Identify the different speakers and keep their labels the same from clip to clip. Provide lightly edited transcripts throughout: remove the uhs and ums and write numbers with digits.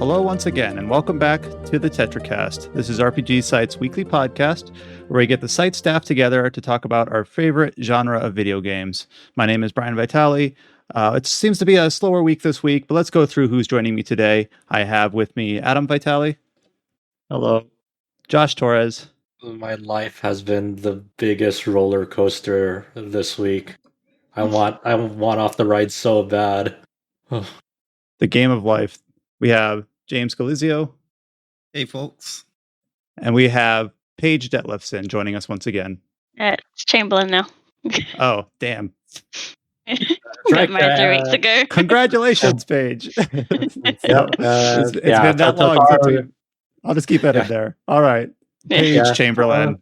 Speaker 1: Hello once again, and welcome back to the Tetracast. This is RPG Site's weekly podcast where we get the site staff together to talk about our favorite genre of video games. My name is Brian Vitale. It seems to be a slower week this week, but let's go through who's joining me today. I have with me Adam Vitale.
Speaker 2: Hello.
Speaker 1: Josh Torres.
Speaker 2: My life has been the biggest roller coaster this week. I want off the ride so bad.
Speaker 1: The game of life. We have James Galizio.
Speaker 3: Hey, folks.
Speaker 1: And we have Paige Detlefson joining us once again.
Speaker 4: It's Chamberlain now.
Speaker 1: Oh, damn.
Speaker 4: Got married 3 weeks ago.
Speaker 1: Congratulations, Paige. It's been
Speaker 2: Yeah,
Speaker 1: that long since I'll just keep it in there. All right. Paige Chamberlain.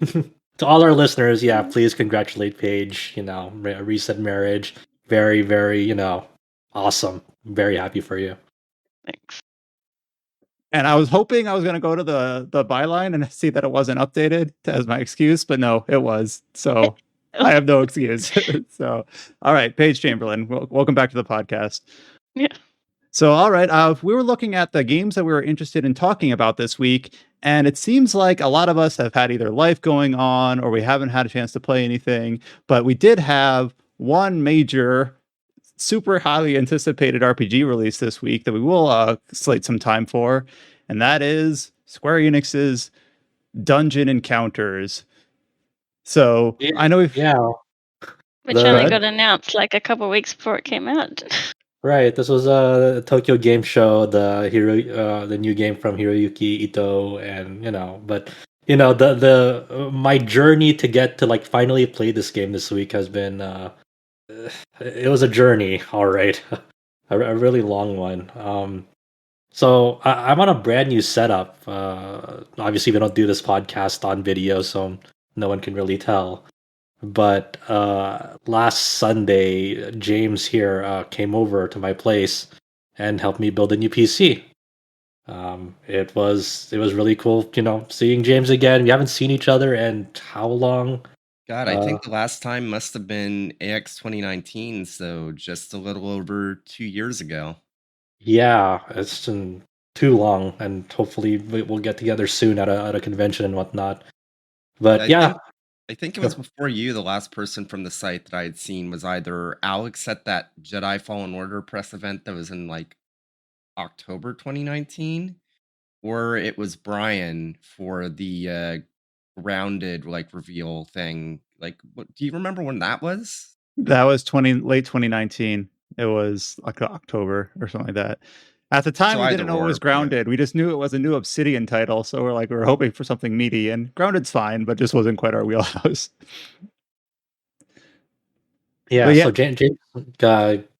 Speaker 2: To all our listeners, please congratulate Paige. Recent marriage. Very, very, awesome. Very happy for you.
Speaker 4: Thanks.
Speaker 1: And I was hoping I was going to go to the byline and see that it wasn't updated as my excuse, but no, it was. So I have no excuse. So, all right, Paige Chamberlain, welcome back to the podcast.
Speaker 4: Yeah.
Speaker 1: So, all right, we were looking at the games that we were interested in talking about this week, and it seems like a lot of us have had either life going on or we haven't had a chance to play anything, but we did have one major, super highly anticipated RPG release this week that we will slate some time for, and that is Square Enix's Dungeon Encounters. So I know
Speaker 4: which only got announced like a couple weeks before it came out.
Speaker 2: Right, this was a Tokyo Game Show, the new game from Hiroyuki Ito, and my journey to get to finally play this game this week has been it was a journey, all right, a really long one. So I'm on a brand new setup. Obviously, we don't do this podcast on video, so no one can really tell. But last Sunday, James here came over to my place and helped me build a new PC. It was really cool, seeing James again. We haven't seen each other in how long?
Speaker 3: God, I think the last time must have been AX 2019, so just a little over 2 years ago.
Speaker 2: Yeah, it's been too long, and hopefully we'll get together soon at a convention and whatnot. But
Speaker 3: I think it was before you. The last person from the site that I had seen was either Alex at that Jedi Fallen Order press event that was in October 2019, or it was Brian for the rounded reveal thing. Do you remember when that was?
Speaker 1: That was late 2019. It was October or something like that. At the time, we didn't know it was Grounded. We just knew it was a new Obsidian title, so we were hoping for something meaty. And Grounded's fine, but just wasn't quite our wheelhouse.
Speaker 2: Yeah. So James,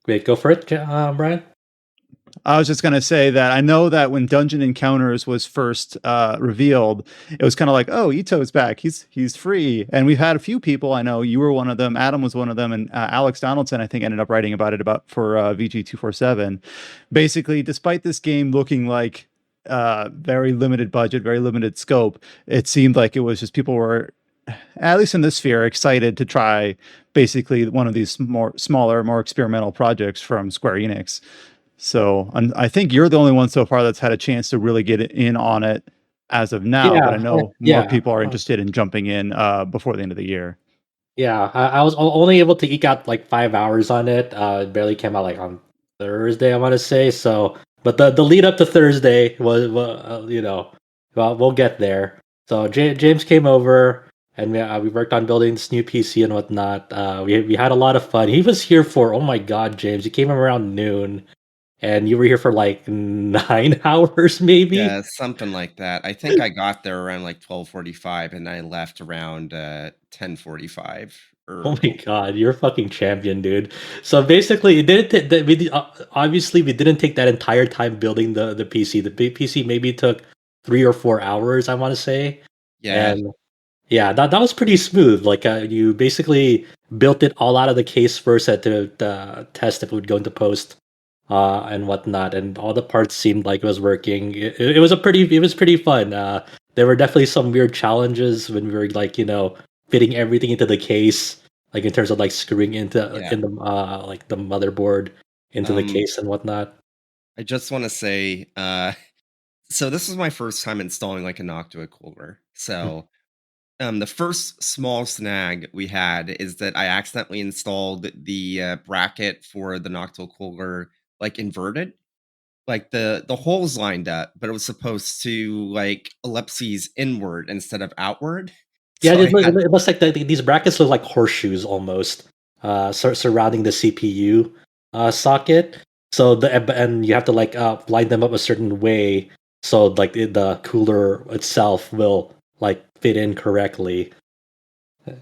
Speaker 2: wait, go for it, Brian.
Speaker 1: I was just going to say that I know that when Dungeon Encounters was first revealed, it was kind of like, oh, Ito's back. He's free. And we've had a few people. I know you were one of them. Adam was one of them. And Alex Donaldson, I think, ended up writing about it for VG247. Basically, despite this game looking like very limited budget, very limited scope, it seemed like it was just people were, at least in this sphere, excited to try basically one of these smaller, more experimental projects from Square Enix. So I think you're the only one so far that's had a chance to really get in on it as of now. But I know more people are interested in jumping in before the end of the year.
Speaker 2: Yeah, I was only able to eke out 5 hours on it. It barely came out on Thursday, I want to say. So, but the lead up to Thursday was, we'll get there. So James came over and we worked on building this new PC and whatnot. We had a lot of fun. He was here for, oh my God, James, you came around noon. And you were here for 9 hours, maybe?
Speaker 3: Yeah, something like that. I think I got there around 12:45, and I left around 10:45.
Speaker 2: Oh my God, you're a fucking champion, dude. So basically, obviously we didn't take that entire time building the PC. The PC maybe took 3 or 4 hours, I want to say.
Speaker 3: Yeah.
Speaker 2: And yeah, that was pretty smooth. You basically built it all out of the case first to test if it would go into post. And whatnot, and all the parts seemed like it was working. It was pretty fun. There were definitely some weird challenges when we were fitting everything into the case, in terms of screwing into in the the motherboard into the case and whatnot.
Speaker 3: I just want to say, so this was my first time installing like a Noctua cooler. So the first small snag we had is that I accidentally installed the bracket for the Noctua cooler like inverted. Like the holes lined up, but it was supposed to like ellipses inward instead of outward.
Speaker 2: Yeah,
Speaker 3: So I had
Speaker 2: it looks like these brackets look like horseshoes almost, surrounding the CPU socket. So and you have to like line them up a certain way so like the cooler itself will like fit in correctly.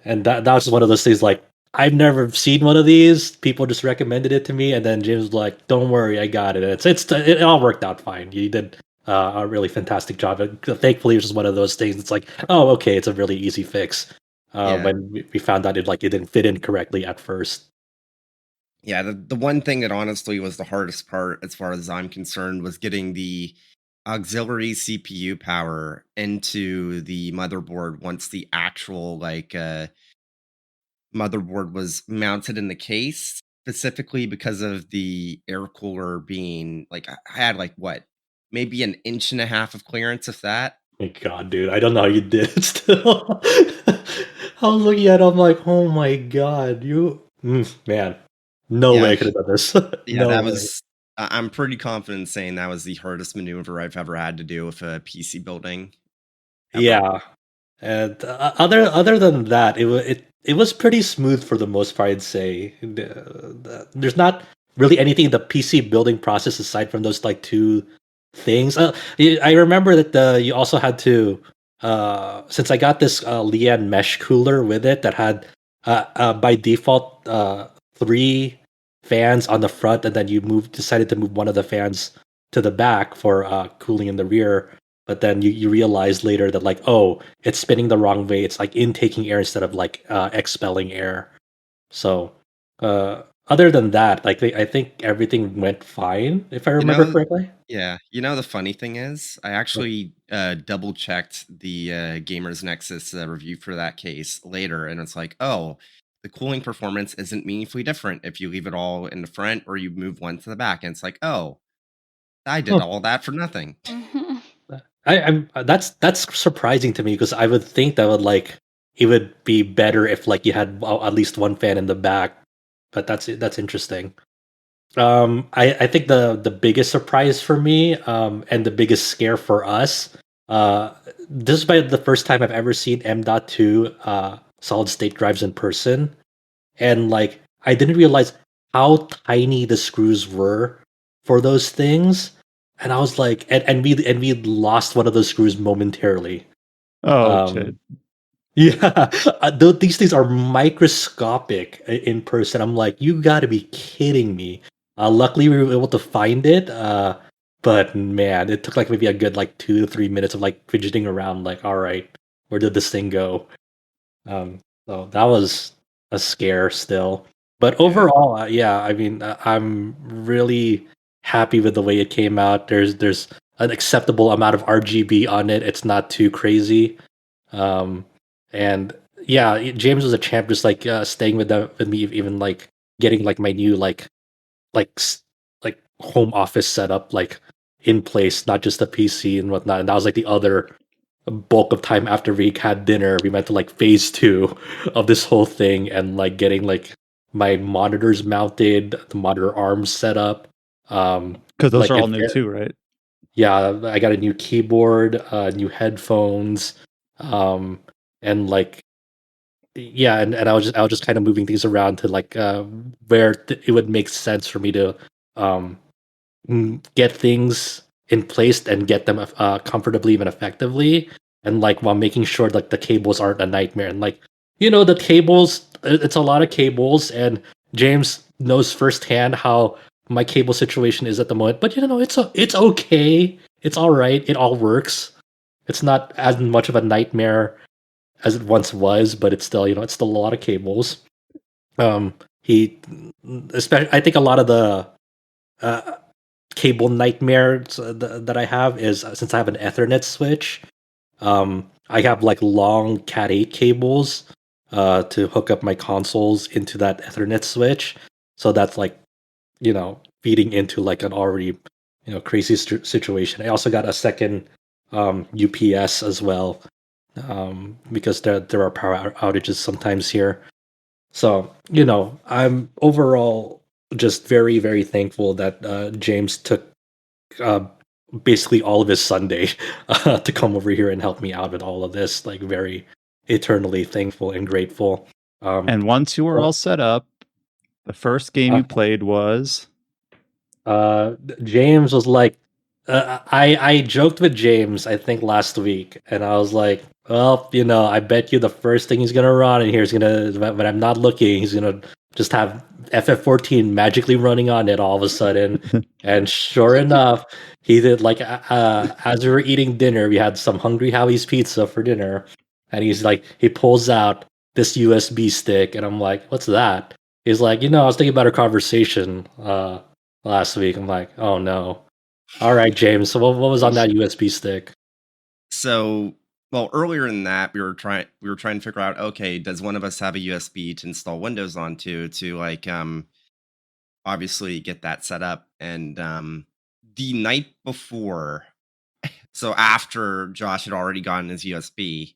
Speaker 2: And that was one of those things like I've never seen one of these. People just recommended it to me, and then James was like, "Don't worry, I got it." It all worked out fine. You did a really fantastic job. Thankfully, it was just one of those things. It's like, oh, okay, it's a really easy fix.
Speaker 3: yeah.
Speaker 2: When we found out it didn't fit in correctly at first.
Speaker 3: Yeah, the one thing that honestly was the hardest part as far as I'm concerned was getting the auxiliary CPU power into the motherboard once the actual like motherboard was mounted in the case, specifically because of the air cooler being like I had like what, maybe an inch and a half of clearance, if that.
Speaker 2: My God, dude, I don't know how you did it. Still, I was looking at it, I'm like, oh my God, man, no way
Speaker 3: Yeah,
Speaker 2: I could have done this.
Speaker 3: yeah,
Speaker 2: No
Speaker 3: that
Speaker 2: way.
Speaker 3: was. I'm pretty confident saying that was the hardest maneuver I've ever had to do with a PC building ever.
Speaker 2: Yeah. And other than that, it was pretty smooth for the most part. I'd say there's not really anything in the PC building process aside from those like two things. I remember that you also had to since I got this Lian mesh cooler with it that had by default three fans on the front, and then you decided to move one of the fans to the back for cooling in the rear. But then you realize later that like, oh, it's spinning the wrong way. It's like intaking air instead of like expelling air. So other than that, like I think everything went fine if I
Speaker 3: You
Speaker 2: remember
Speaker 3: know,
Speaker 2: correctly.
Speaker 3: yeah, the funny thing is, I actually double checked the Gamers Nexus review for that case later, and it's like, oh, the cooling performance isn't meaningfully different if you leave it all in the front or you move one to the back. And it's like, oh, I did
Speaker 2: Huh.
Speaker 3: all that for nothing.
Speaker 4: Hmm.
Speaker 2: I'm that's surprising to me because I would think that would like it would be better if like you had at least one fan in the back, but that's interesting. I think the biggest surprise for me, and the biggest scare for us, uh, this is by the first time I've ever seen M.2 solid state drives in person, and like I didn't realize how tiny the screws were for those things, and I was like, and we lost one of those screws momentarily.
Speaker 1: Oh shit.
Speaker 2: Um, yeah, these things are microscopic in person. I'm like, you got to be kidding me. Luckily, we were able to find it, but man, it took like maybe a good like 2 to 3 minutes of like fidgeting around. Like, all right, where did this thing go? So that was a scare still. But
Speaker 3: Yeah.
Speaker 2: overall, yeah, I mean, I'm really happy with the way it came out. There's an acceptable amount of RGB on it. It's not too crazy. Um, and yeah, James was a champ, just like staying with me, even like getting like my new like like home office setup like in place, not just the PC and whatnot. And that was like the other bulk of time after we had dinner. We went to like phase two of this whole thing and like getting like my monitors mounted, the monitor arms set up.
Speaker 1: Because those
Speaker 2: Like
Speaker 1: are all
Speaker 2: if
Speaker 1: new too, right?
Speaker 2: yeah, I got a new keyboard, new headphones, um, and like yeah, and I was just kind of moving things around to like where it would make sense for me to um get things in place and get them comfortably and effectively, and like while making sure like the cables aren't a nightmare. And like the cables, it's a lot of cables, and James knows firsthand how my cable situation is at the moment. But it's okay. It's all right. It all works. It's not as much of a nightmare as it once was, but it's still it's still a lot of cables. He, especially, I think a lot of the uh, cable nightmares that I have is since I have an Ethernet switch, I have like long Cat 8 cables to hook up my consoles into that Ethernet switch. So that's like feeding into like an already crazy situation. I also got a second UPS as well, because there are power outages sometimes here. So I'm overall just very, very thankful that James took uh, basically all of his Sunday to come over here and help me out with all of this. Like, very eternally thankful and grateful.
Speaker 1: And once you were all set up, the first game you played was
Speaker 2: James was like, I joked with James, I think last week, and I was like, well, I bet you the first thing he's gonna run in here is gonna, when I'm not looking, he's gonna just have FF14 magically running on it all of a sudden. And sure enough, he did. Like, as we were eating dinner, we had some Hungry Howie's pizza for dinner, and he pulls out this USB stick, and I'm like, what's that? He's like, I was thinking about our conversation last week. I'm like, oh no. All right, James. So what was on that USB stick?
Speaker 3: So, well, earlier in that, we were trying to figure out, okay, does one of us have a USB to install Windows onto to like obviously get that set up? And the night before, so after Josh had already gotten his USB,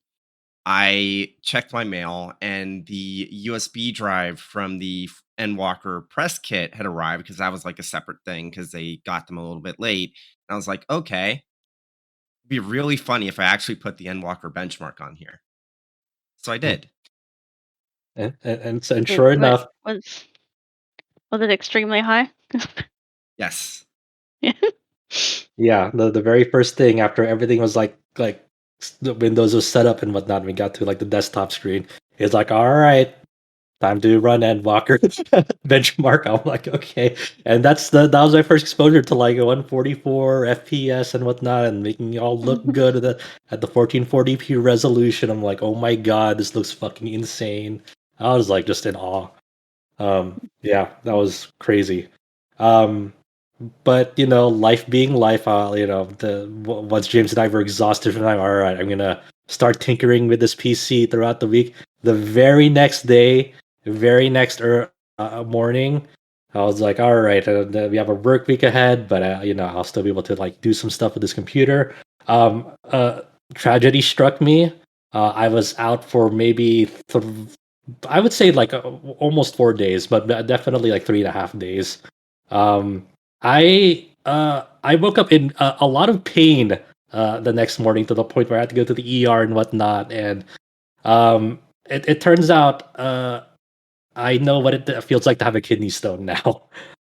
Speaker 3: I checked my mail, and the USB drive from the Endwalker press kit had arrived, because that was like a separate thing because they got them a little bit late. And I was like, okay, it'd be really funny if I actually put the Endwalker benchmark on here. So I did.
Speaker 2: And sure enough,
Speaker 4: was it extremely high?
Speaker 3: Yes.
Speaker 2: yeah, the very first thing after everything was like the Windows was set up and whatnot, we got to like the desktop screen. It's like, all right, time to run Endwalker benchmark. I'm like, okay, and that was my first exposure to like 144 FPS and whatnot, and making it all look good at the 1440p resolution. I'm like, oh my god, this looks fucking insane. I was like just in awe. Yeah, that was crazy. But life being life, once James and I were exhausted from time, all right, I'm gonna start tinkering with this PC throughout the week. The very next day, very next morning, I was like, all right, we have a work week ahead, but I'll still be able to like do some stuff with this computer. Tragedy struck me. I was out for maybe I would say like almost 4 days, but definitely like 3.5 days. I woke up in a lot of pain the next morning, to the point where I had to go to the ER and whatnot. And it turns out I know what it feels like to have a kidney stone now.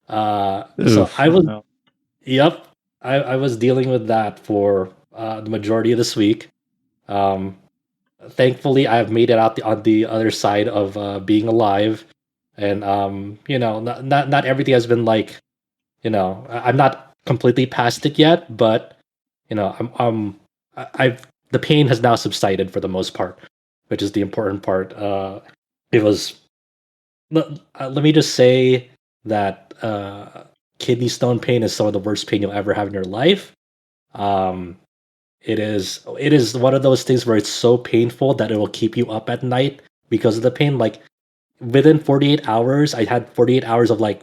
Speaker 2: So I was, yep, I was dealing with that for the majority of this week. Thankfully, I've made it out on the other side of being alive, and not everything has been like, I'm not completely past it yet, but I've the pain has now subsided for the most part, which is the important part. It was let me just say that kidney stone pain is some of the worst pain you'll ever have in your life. Um, it is one of those things where it's so painful that it will keep you up at night because of the pain. Like, within 48 hours, I had 48 hours of like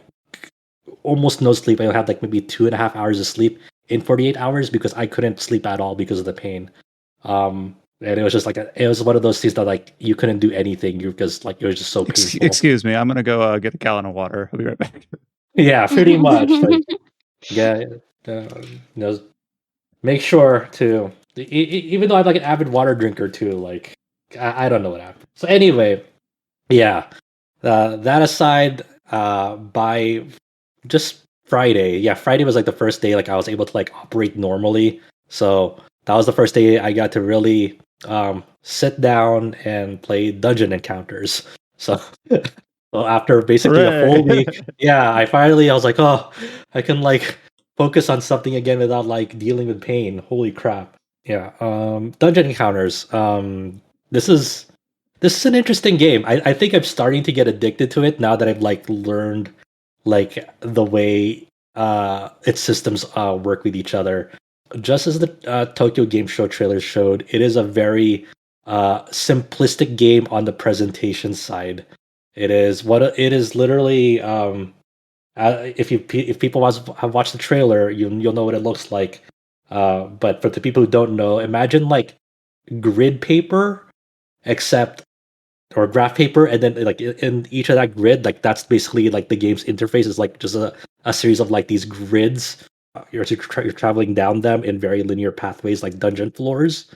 Speaker 2: almost no sleep. I had like maybe 2.5 hours of sleep in 48 hours because I couldn't sleep at all because of the pain. And it was just like it was one of those things that like you couldn't do anything because like it was just so painful.
Speaker 1: Excuse me, I'm gonna go get a gallon of water. I'll be right back.
Speaker 2: Yeah, pretty much. Like, yeah, make sure to even though I'm like an avid water drinker too. Like, I don't know what happened. So anyway, yeah. That aside, by just Friday, yeah, Friday was like the first day like I was able to like operate normally. So that was the first day I got to really sit down and play dungeon encounters. So, so after basically a full week, yeah, I was like, oh, I can like focus on something again without like dealing with pain. Holy crap. Yeah. Dungeon encounters. This is an interesting game. I think I'm starting to get addicted to it now that I've like learned like the way its systems work with each other. Just as the Tokyo Game Show trailer showed, it is a very simplistic game on the presentation side. It is literally if people have watched the trailer, you'll know what it looks like. But for the people who don't know, imagine like grid paper, except or graph paper, and then like in each of that grid, like that's basically like the game's interface is like just a series of like these grids. You're traveling down them in very linear pathways, like dungeon floors.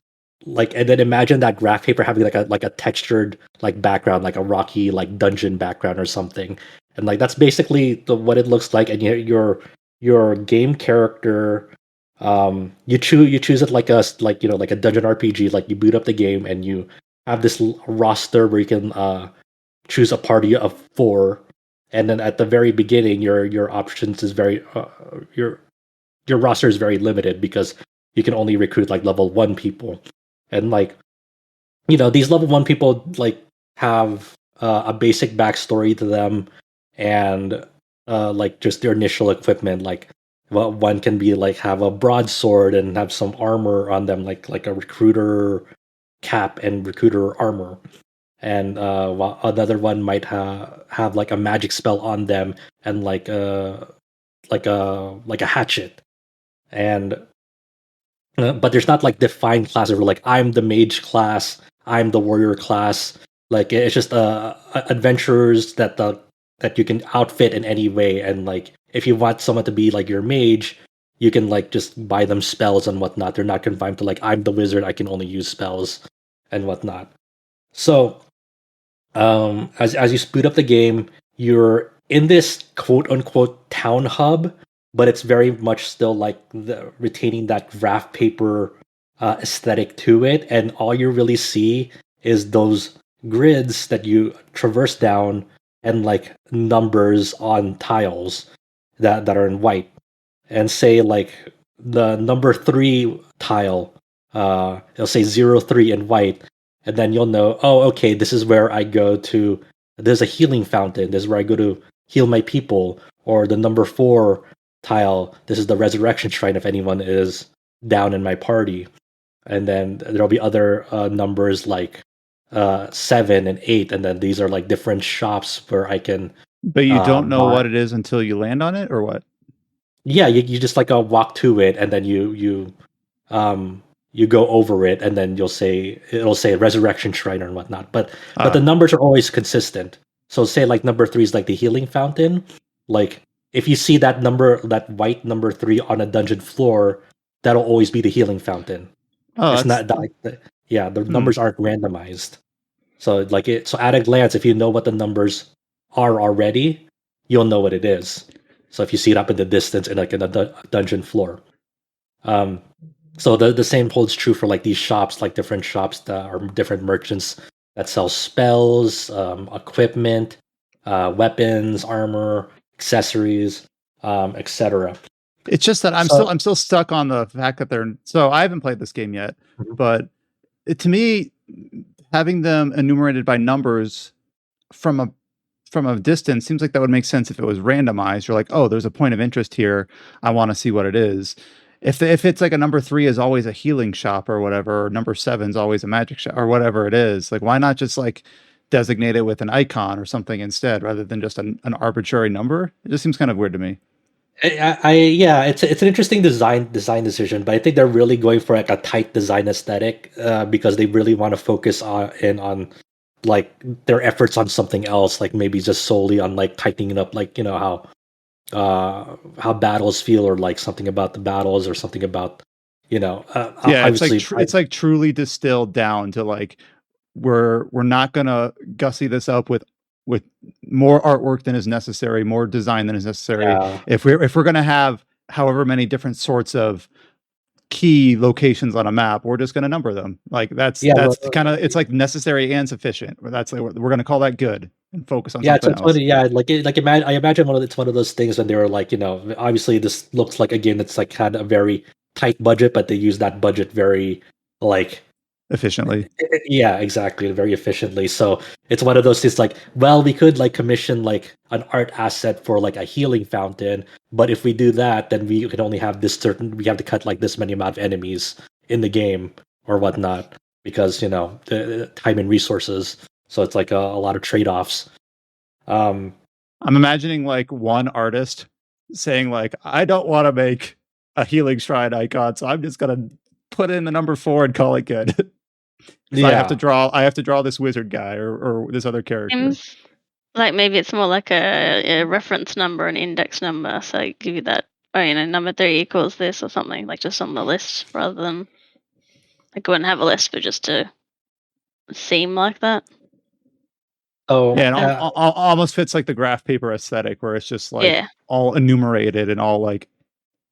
Speaker 2: Like, and then imagine that graph paper having like a textured like background, like a rocky like dungeon background or something, and like that's basically what it looks like. And your game character, you choose it like like a dungeon RPG. Like you boot up the game and you have this roster where you can choose a party of 4, and then at the very beginning, your options is very your roster is very limited because you can only recruit like level 1 people, and like these level 1 people like have a basic backstory to them, and like just their initial equipment. Like, well, one can be like have a broadsword and have some armor on them, like a recruiter cap and recruiter armor, and while another one might have like a magic spell on them and like a hatchet, and but there's not like defined classes where like I'm the mage class, I'm the warrior class. Like it's just adventurers that you can outfit in any way, and like if you want someone to be like your mage, you can like just buy them spells and whatnot. They're not confined to like I'm the wizard, I can only use spells and whatnot. So as you boot up the game, you're in this quote unquote town hub, but it's very much still like retaining that graph paper aesthetic to it, and all you really see is those grids that you traverse down and like numbers on tiles that are in white, and say like the number 3 tile, it'll say 03 in white, and then you'll know, oh, okay, this is where I go to. There's a healing fountain. This is where I go to heal my people. Or the number 4 tile. This is the resurrection shrine if anyone is down in my party. And then there'll be other numbers like 7 and 8, and then these are like different shops where I can.
Speaker 1: But you don't know
Speaker 2: buy.
Speaker 1: what it is until you land on it, or what?
Speaker 2: Yeah, you just like walk to it, and then you go over it, and then it'll say resurrection shrine and whatnot. But the numbers are always consistent. So say like number 3 is like the healing fountain. Like if you see that number, that white number 3 on a dungeon floor, that'll always be the healing fountain.
Speaker 1: Oh,
Speaker 2: It's
Speaker 1: that's
Speaker 2: not like yeah, the numbers aren't randomized. So like so at a glance, if you know what the numbers are already, you'll know what it is. So if you see it up in the distance in like in a dungeon floor. Um, so the same holds true for like these shops, like different shops that are different merchants that sell spells, equipment, weapons, armor, accessories, etc.
Speaker 1: it's just that I'm still stuck on the fact that they're so I haven't played this game yet,
Speaker 2: Mhm.
Speaker 1: but to me, having them enumerated by numbers from a distance seems like that would make sense if it was randomized. You're like, oh, there's a point of interest here. I want to see what it is. If it's like a number 3 is always a healing shop or whatever, or number 7 is always a magic shop or whatever it is, like why not just like designate it with an icon or something instead rather than just an arbitrary number? It just seems kind of weird to me.
Speaker 2: Yeah, it's an interesting design decision, but I think they're really going for like a tight design aesthetic because they really want to focus on like their efforts on something else, like maybe just solely on like tightening up, like how battles feel, or like something about the battles, or something about
Speaker 1: Yeah,
Speaker 2: obviously.
Speaker 1: it's like truly distilled down to like we're not gonna gussy this up with more artwork than is necessary, more design than is necessary.
Speaker 2: Yeah,
Speaker 1: If we're gonna have however many different sorts of key locations on a map, we're just gonna number them. Like
Speaker 2: yeah,
Speaker 1: that's kind of it's like necessary and sufficient. That's like we're gonna call that good and focus on
Speaker 2: yeah.
Speaker 1: something
Speaker 2: It's funny.
Speaker 1: else.
Speaker 2: Yeah, I imagine it's one of those things when they were like, obviously this looks like a game that's like had a very tight budget, but they use that budget very like.
Speaker 1: Efficiently.
Speaker 2: Yeah, exactly, very efficiently. So it's one of those things like, well, we could like commission like an art asset for like a healing fountain, but if we do that, then we can only have we have to cut like this many amount of enemies in the game or whatnot, because the time and resources. So it's like a lot of trade offs. Um,
Speaker 1: I'm imagining like one artist saying like, I don't want to make a healing shrine icon, so I'm just gonna put in the number 4 and call it good. Because I have to draw this wizard guy or this other character.
Speaker 4: Seems like maybe it's more like a reference number, an index number. So give you that, number 3 equals this or something, like just on the list rather than like go and have a list, but just to seem like that.
Speaker 2: Oh,
Speaker 1: Yeah, and almost fits like the graph paper aesthetic, where it's just like all enumerated and all like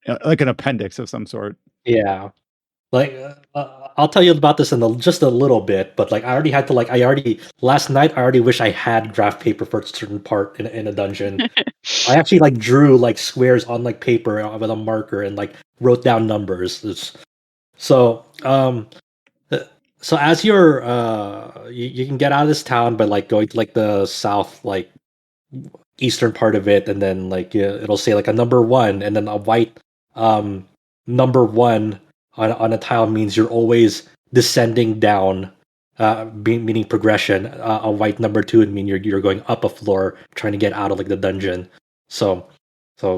Speaker 1: an appendix of some sort.
Speaker 2: Yeah. Like, I'll tell you about this in just a little bit, but like I already had to last night I already wish I had graph paper for a certain part in a dungeon. I actually like drew like squares on like paper with a marker and like wrote down numbers. So so as you're you can get out of this town by like going to like the south like eastern part of it, and then like it'll say like a number 1, and then a white number 1 on a tile means you're always descending down, meaning progression. A white number 2 would mean you're going up a floor trying to get out of like the dungeon. So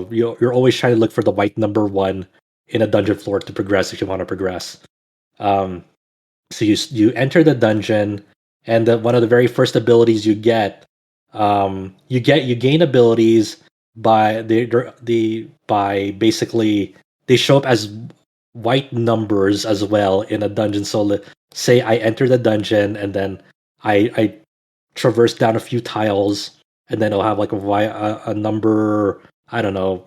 Speaker 2: you're always trying to look for the white number 1 in a dungeon floor to progress if you want to progress. So you enter the dungeon, and one of the very first abilities you get, you gain abilities by by basically they show up as white numbers as well in a dungeon. So say I enter the dungeon, and then I traverse down a few tiles, and then it'll have like a number, I don't know,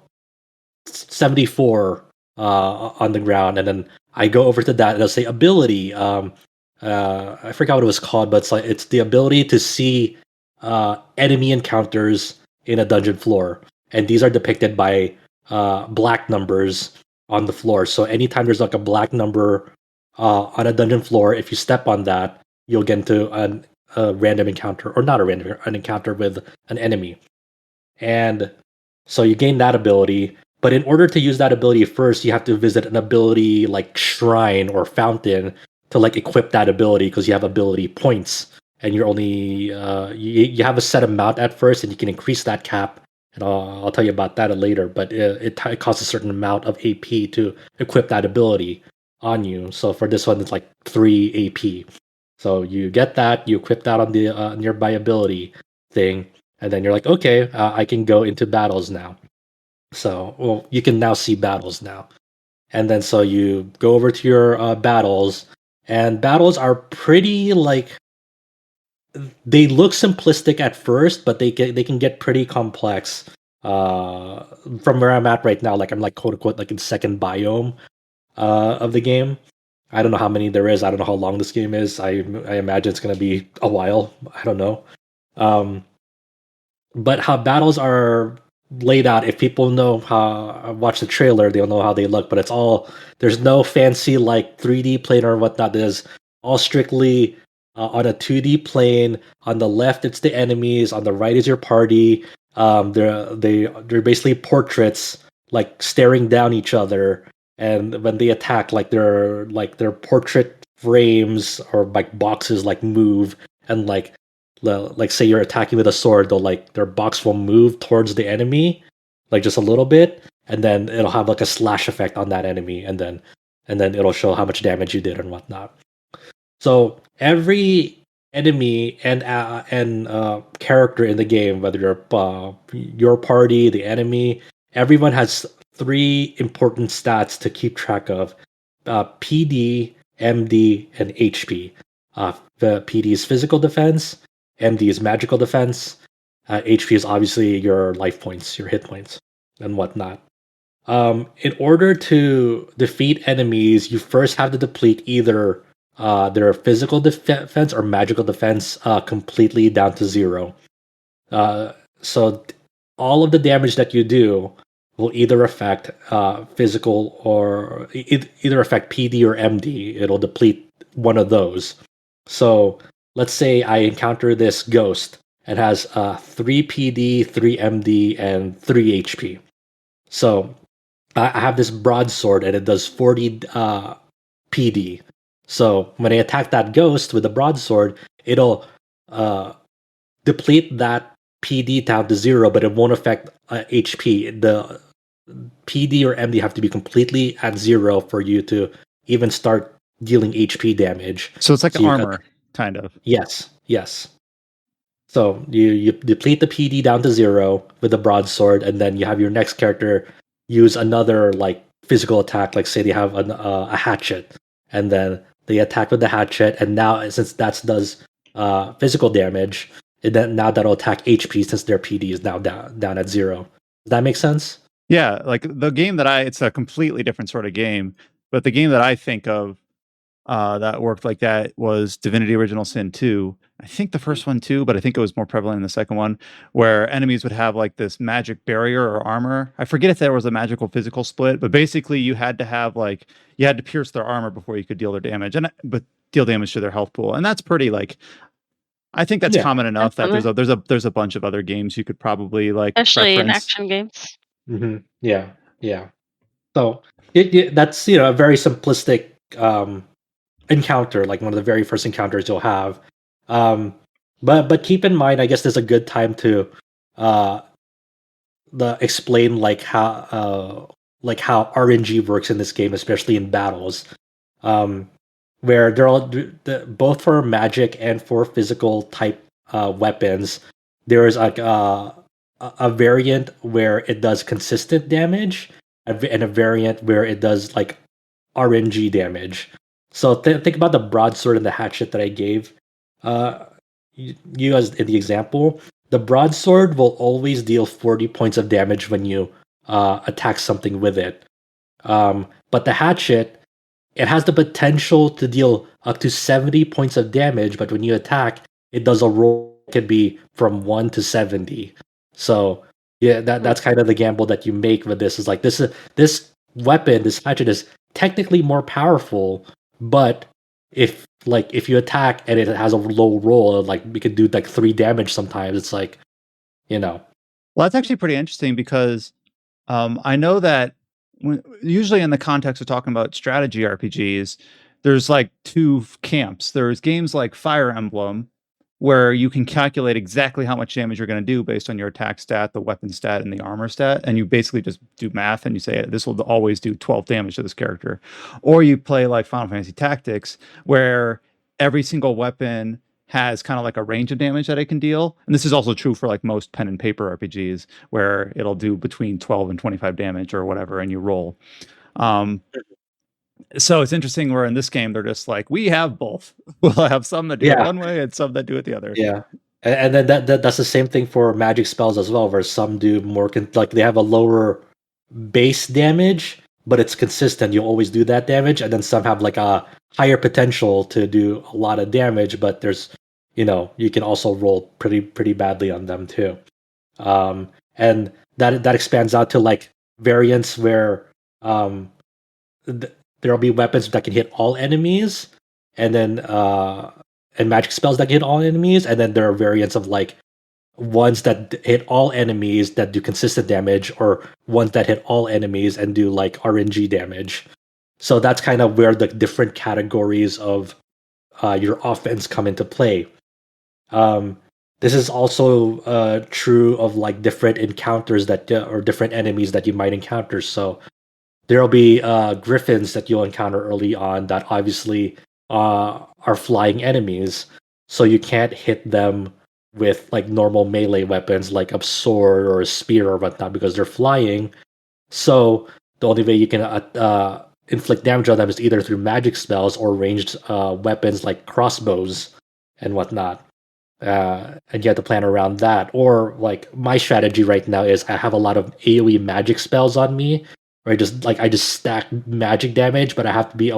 Speaker 2: 74 on the ground, and then I go over to that and it'll say ability. I forgot what it was called, but it's the ability to see enemy encounters in a dungeon floor, and these are depicted by black numbers on the floor. So anytime there's like a black number on a dungeon floor, if you step on that, you'll get into a random encounter, or not an encounter with an enemy. And so you gain that ability, but in order to use that ability first, you have to visit an ability like shrine or fountain to like equip that ability, because you have ability points, and you're only you have a set amount at first, and you can increase that cap. And I'll tell you about that later. But it costs a certain amount of AP to equip that ability on you. So for this one, it's like 3 AP. So you get that, you equip that on the nearby ability thing, and then you're like, okay, I can go into battles now. So, well, you can now see battles now. And then so you go over to your battles, and battles are pretty like, they look simplistic at first, but they can get pretty complex. From where I'm at right now, like I'm like quote unquote like in second biome of the game. I don't know how many there is. I don't know how long this game is. I imagine it's gonna be a while. I don't know. But how battles are laid out, if people know how watch the trailer, they'll know how they look. But there's no fancy like 3D plane or whatnot. There's all strictly on a 2D plane. On the left, it's the enemies. On the right is your party. They're basically portraits, like staring down each other. And when they attack, like their portrait frames or like boxes like move, and like say you're attacking with a sword, they'll like their box will move towards the enemy, like just a little bit, and then it'll have like a slash effect on that enemy, and then it'll show how much damage you did and whatnot. So every enemy and character in the game, whether you're your party, the enemy, everyone has 3 important stats to keep track of: PD, MD, and HP. The PD is physical defense, MD is magical defense, HP is obviously your life points, your hit points, and whatnot. In order to defeat enemies, you first have to deplete either their physical defense or magical defense completely down to 0. So all of the damage that you do will either affect physical or either affect PD or MD. It'll deplete one of those. So let's say I encounter this ghost. It has 3 PD, 3 MD, and 3 HP. So I have this broadsword, and it does 40 PD. So when I attack that ghost with the broadsword, it'll deplete that PD down to 0, but it won't affect HP. The PD or MD have to be completely at 0 for you to even start dealing HP damage.
Speaker 1: So it's like
Speaker 2: you
Speaker 1: armor, kind of.
Speaker 2: Yes. So you deplete the PD down to 0 with the broadsword, and then you have your next character use another like physical attack, like say they have a hatchet, and then they attack with the hatchet, and now since that does physical damage, now that'll attack HP since their PD is now down at 0. Does that make sense?
Speaker 1: Yeah, like the game it's a completely different sort of game, but the game that I think of that worked like that was Divinity Original Sin 2. I think the first one too, but I think it was more prevalent in the second one, where enemies would have like this magic barrier or armor. I forget if there was a magical physical split, but basically you had to have you had to pierce their armor before you could deal their damage, but deal damage to their health pool, and that's pretty I think that's common enough that there's a bunch of other games you could probably
Speaker 4: especially in
Speaker 1: reference.
Speaker 4: action games.
Speaker 2: Mm-hmm. Yeah. So that's a very simplistic encounter, like one of the very first encounters you'll have. But keep in mind, I guess there's a good time to explain how RNG works in this game, especially in battles, where they're all both for magic and for physical type weapons. There is like a variant where it does consistent damage, and a variant where it does like RNG damage. So think about the broadsword and the hatchet that I gave you as in the example. The broadsword will always deal 40 points of damage when you attack something with it. But the hatchet, it has the potential to deal up to 70 points of damage, but when you attack, it does a roll that can be from 1 to 70. So yeah, that's kind of the gamble that you make with this. Is like this weapon, this hatchet is technically more powerful, but if you attack and it has a low roll, like we could do like 3 damage sometimes. It's like,
Speaker 1: Well, that's actually pretty interesting because I know that usually in the context of talking about strategy RPGs, there's like 2 camps. There's games like Fire Emblem, where you can calculate exactly how much damage you're going to do based on your attack stat, the weapon stat, and the armor stat. And you basically just do math and you say, this will always do 12 damage to this character. Or you play like Final Fantasy Tactics, where every single weapon has kind of like a range of damage that it can deal. And this is also true for like most pen and paper RPGs, where it'll do between 12 and 25 damage or whatever, and you roll. So it's interesting where in this game they're just like, we have both. We'll have some that do it one way and some that do it the other.
Speaker 2: Yeah. And then that's the same thing for magic spells as well, where some do more like they have a lower base damage, but it's consistent. You always do that damage, and then some have like a higher potential to do a lot of damage, but there's you can also roll pretty badly on them too. And that expands out to like variants where there'll be weapons that can hit all enemies, and then and magic spells that can hit all enemies, and then there are variants of like ones that hit all enemies that do consistent damage, or ones that hit all enemies and do like RNG damage. So that's kind of where the different categories of your offense come into play. This is also true of like different encounters that or different enemies that you might encounter. So there'll be griffins that you'll encounter early on that obviously are flying enemies, so you can't hit them with like normal melee weapons like a sword or a spear or whatnot because they're flying. So the only way you can inflict damage on them is either through magic spells or ranged weapons like crossbows and whatnot. And you have to plan around that. Or like my strategy right now is I have a lot of AoE magic spells on me, where I just stack magic damage, but I have to be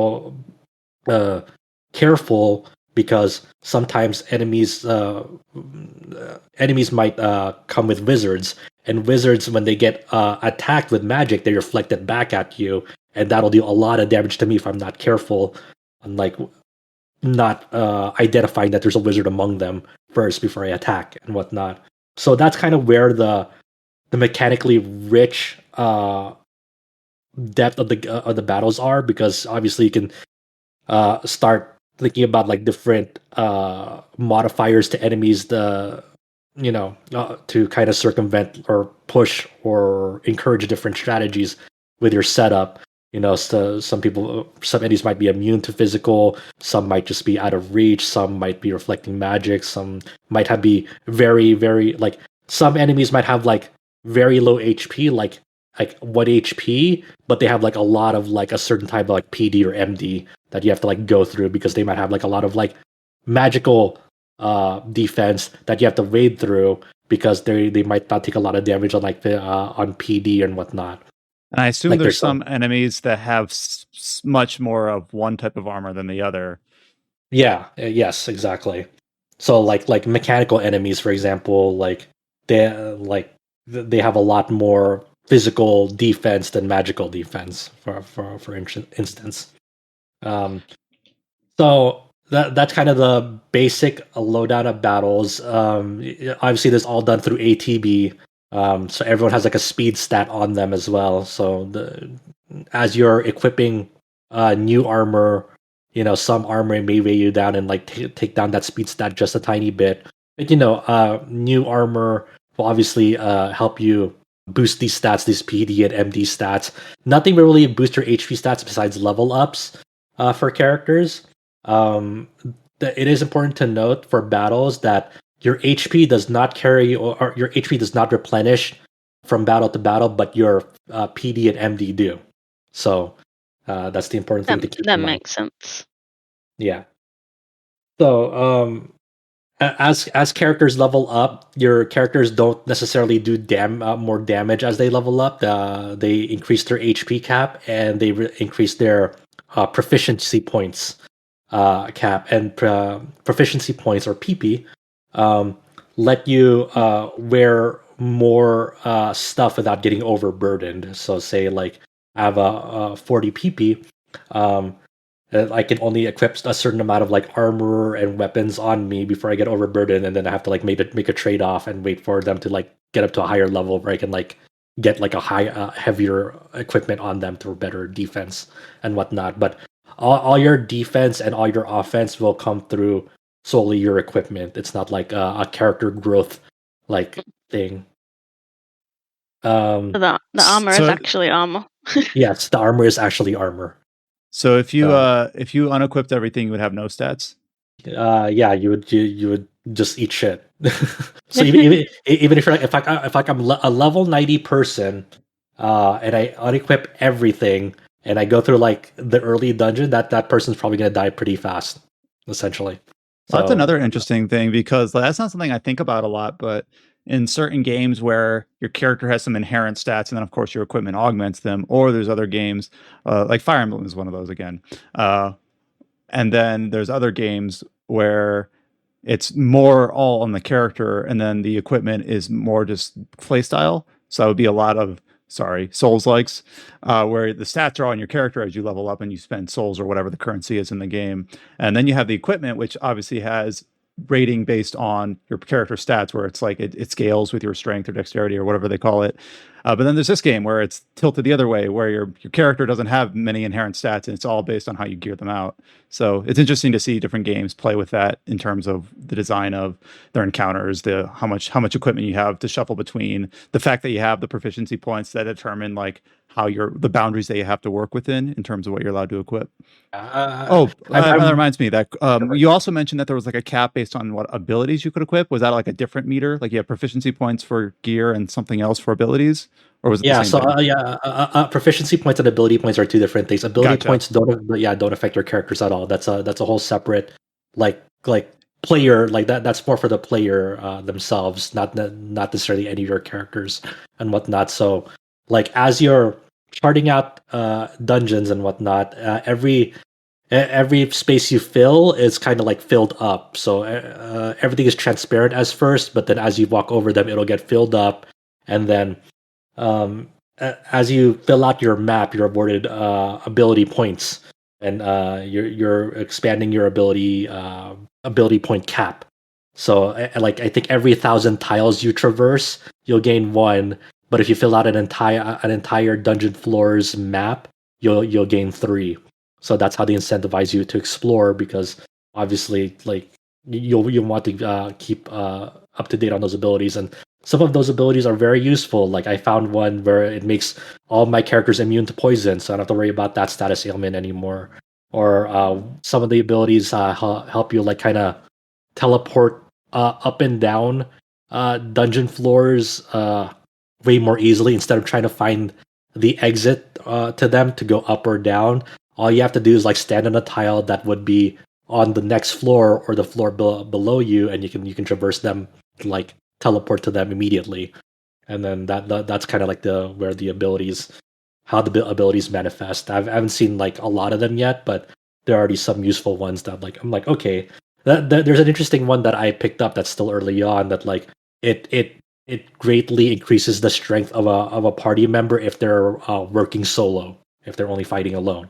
Speaker 2: careful because sometimes enemies might come with wizards, and wizards, when they get attacked with magic, they reflect it back at you, and that'll do a lot of damage to me if I'm not careful. I'm like not identifying that there's a wizard among them first before I attack and whatnot. So that's kind of where the mechanically rich depth of the battles are, because obviously you can start thinking about like different modifiers to enemies to kind of circumvent or push or encourage different strategies with your setup. So some enemies might be immune to physical, some might just be out of reach, some might be reflecting magic, some might be very, very like some enemies might have like very low HP, like 1 HP, but they have like a lot of like a certain type of like PD or MD that you have to like go through because they might have like a lot of like magical defense that you have to wade through because they might not take a lot of damage on like the on PD and whatnot.
Speaker 1: And I assume
Speaker 2: Like,
Speaker 1: there's
Speaker 2: there's
Speaker 1: some enemies that have much more of one type of armor than the other.
Speaker 2: Yeah, yes, exactly. So like mechanical enemies, for example, they have a lot more physical defense than magical defense, for instance. So that's kind of the basic lowdown of battles. Obviously, this is all done through ATB. So everyone has like a speed stat on them as well. So as you're equipping new armor, some armor may weigh you down and like take down that speed stat just a tiny bit. But new armor will obviously help you boost these stats, these PD and MD stats. Nothing will really boost your HP stats besides level ups for characters. It is important to note for battles that your HP does not carry or your HP does not replenish from battle to battle, but your PD and MD do. So that's the important thing to keep in mind.
Speaker 4: That makes sense.
Speaker 2: Yeah. So as characters level up, your characters don't necessarily do more damage as they level up. They increase their HP cap and they increase their proficiency points cap, and proficiency points or PP let you wear more stuff without getting overburdened. So say like I have a 40 PP, I can only equip a certain amount of like armor and weapons on me before I get overburdened, and then I have to like make a trade off and wait for them to like get up to a higher level where I can like get like a heavier equipment on them for better defense and whatnot. But all your defense and all your offense will come through solely your equipment. It's not like a character growth like thing.
Speaker 4: So the armor is actually armor.
Speaker 2: Yes, the armor is actually armor.
Speaker 1: So if you unequipped everything, you would have no stats.
Speaker 2: Yeah, you would just eat shit. So even if I'm a level 90 person, and I unequip everything, and I go through like the early dungeon, that person's probably gonna die pretty fast, essentially.
Speaker 1: So that's another interesting thing, because that's not something I think about a lot, but in certain games where your character has some inherent stats and then of course your equipment augments them, or there's other games like Fire Emblem is one of those again. And then there's other games where it's more all on the character and then the equipment is more just playstyle. So that would be a lot of Souls likes, where the stats are on your character as you level up and you spend souls or whatever the currency is in the game. And then you have the equipment, which obviously has rating based on your character stats, where it's like it scales with your strength or dexterity or whatever they call it. But then there's this game where it's tilted the other way, where your character doesn't have many inherent stats and it's all based on how you gear them out. So it's interesting to see different games play with that in terms of the design of their encounters, the how much equipment you have to shuffle between, the fact that you have the proficiency points that determine like how the boundaries that you have to work within in terms of what you're allowed to equip. That reminds me that you also mentioned that there was like a cap based on what abilities you could equip. Was that like a different meter? Like you have proficiency points for gear and something else for abilities, or was it the same thing?
Speaker 2: Proficiency points and ability points are two different things. Ability points don't affect your characters at all. That's a whole separate like player, like that's more for the player themselves, not necessarily any of your characters and whatnot. So like as you're charting out dungeons and whatnot, every space you fill is kind of like filled up. So everything is transparent as first, but then as you walk over them, it'll get filled up, and then as you fill out your map, you're awarded ability points, and you're expanding your ability point cap. So like I think every 1,000 tiles you traverse, you'll gain 1. But if you fill out an entire dungeon floor's map, you'll gain 3. So that's how they incentivize you to explore, because obviously like you'll want to keep up to date on those abilities. And some of those abilities are very useful. Like I found one where it makes all my characters immune to poison, so I don't have to worry about that status ailment anymore. Or some of the abilities help you like kind of teleport up and down dungeon floors way more easily instead of trying to find the exit to them to go up or down. All you have to do is like stand on a tile that would be on the next floor or the floor below you, and you can traverse them, like teleport to them immediately. And then that's kind of like the where the abilities how the abilities manifest. I haven't seen like a lot of them yet, but there are already some useful ones that like I'm like okay. There's an interesting one that I picked up that's still early on that like it greatly increases the strength of a party member if they're working solo, if they're only fighting alone.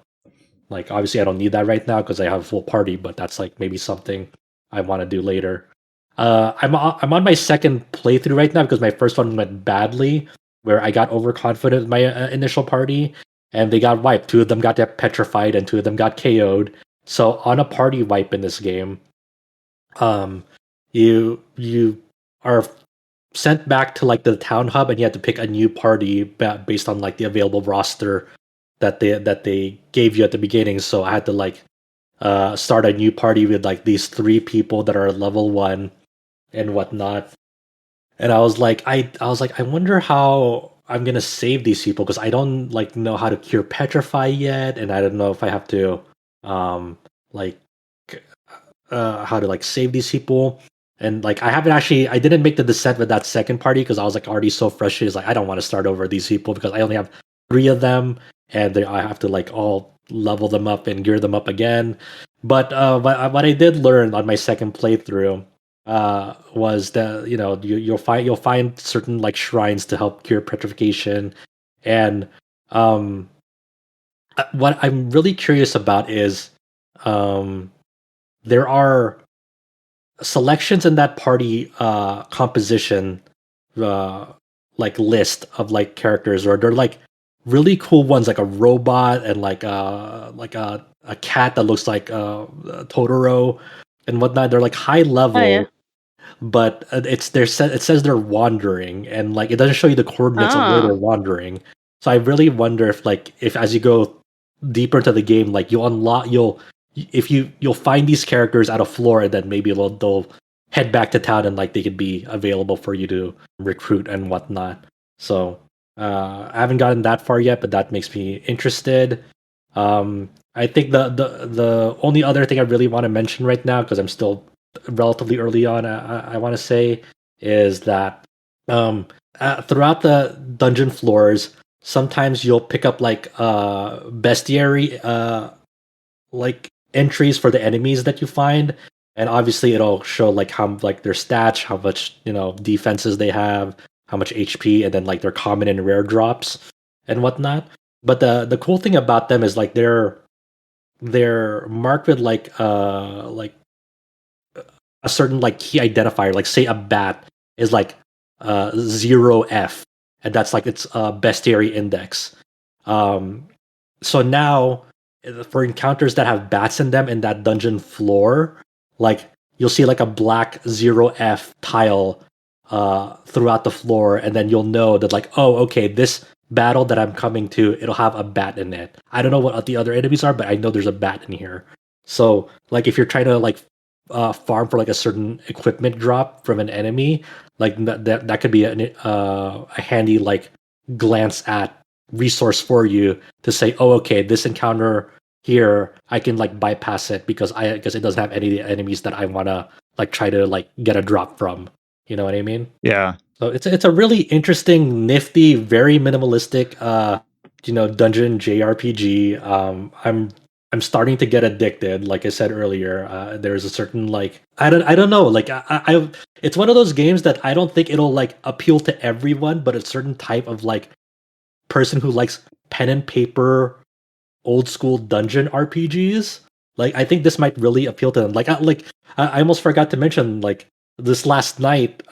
Speaker 2: Like obviously I don't need that right now because I have a full party, but that's like maybe something I want to do later. I'm on my second playthrough right now because my first one went badly, where I got overconfident with my initial party, and they got wiped. Two of them got petrified, and two of them got KO'd. So on a party wipe in this game, um, you are sent back to like the town hub, and you have to pick a new party based on like the available roster that they gave you at the beginning. So I had to like start a new party with like these three people that are level 1 and whatnot. And I wonder how I'm gonna save these people because I don't like know how to cure petrify yet, and I don't know if I have to like how to like save these people. And like I didn't make the descent with that second party because I was like already so frustrated. It's like I don't want to start over these people because I only have 3 of them, and I have to like all level them up and gear them up again. But what I did learn on my second playthrough was that you'll find certain like shrines to help cure petrification, and um, what I'm really curious about is there are selections in that party composition uh like list of like characters, or they're like really cool ones like a robot and like a cat that looks like Totoro and whatnot. They're like high
Speaker 4: Oh yeah.
Speaker 2: level, but it says they're wandering, and like it doesn't show you the coordinates of where they're
Speaker 4: Oh.
Speaker 2: wandering. So I really wonder if as you go deeper into the game, like you'll find these characters at a floor, and then maybe they'll head back to town, and like they could be available for you to recruit and whatnot. So I haven't gotten that far yet, but that makes me interested. I think the only other thing I really want to mention right now, because I'm still relatively early on, I want to say is that throughout the dungeon floors, sometimes you'll pick up like bestiary like entries for the enemies that you find, and obviously it'll show like how like their stats, how much defenses they have, how much HP, and then like their common and rare drops and whatnot. But the cool thing about them is like they're marked with like a certain like key identifier. Like say a bat is like 0F, and that's like its bestiary index. Um, so now for encounters that have bats in them in that dungeon floor, like you'll see like a black 0F tile throughout the floor, and then you'll know that like, oh, okay, this battle that I'm coming to, it'll have a bat in it. I don't know what the other enemies are, but I know there's a bat in here. So like if you're trying to like farm for like a certain equipment drop from an enemy, like that could be a handy like glance at resource for you to say, oh, okay, this encounter here I can like bypass it because it doesn't have any enemies that I want to like try to like get a drop from. You know what I mean?
Speaker 1: Yeah.
Speaker 2: So it's a really interesting, nifty, very minimalistic dungeon JRPG. I'm starting to get addicted. Like I said earlier, there's a certain like I don't know, like I it's one of those games that I don't think it'll like appeal to everyone, but a certain type of like person who likes pen and paper old school dungeon RPGs. Like I think this might really appeal to them. I almost forgot to mention like this last night.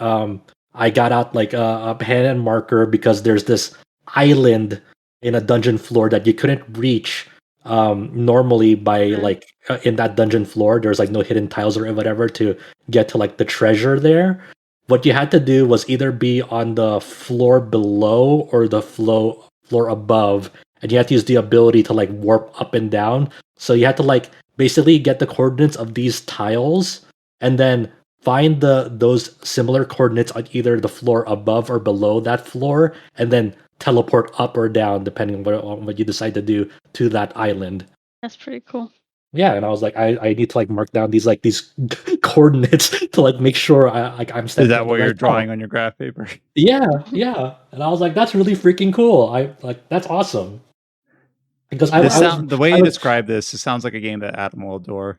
Speaker 2: I got out like a pen and marker because there's this island in a dungeon floor that you couldn't reach normally by like in that dungeon floor, there's like no hidden tiles or whatever to get to like the treasure there. What you had to do was either be on the floor below or the floor above, and you had to use the ability to like warp up and down. So you had to like basically get the coordinates of these tiles and then find those similar coordinates on either the floor above or below that floor, and then teleport up or down depending on what you decide to do to that island.
Speaker 4: That's pretty cool.
Speaker 2: Yeah, and I was like, I need to like mark down these coordinates to like make sure I'm
Speaker 1: Is
Speaker 2: stepping
Speaker 1: that
Speaker 2: on
Speaker 1: what
Speaker 2: the
Speaker 1: you're
Speaker 2: right
Speaker 1: drawing
Speaker 2: path.
Speaker 1: on your graph paper?
Speaker 2: Yeah, yeah, and I was like, that's really freaking cool. That's awesome because
Speaker 1: The way
Speaker 2: I
Speaker 1: you
Speaker 2: was
Speaker 1: describe this, it sounds like a game that Adam will adore.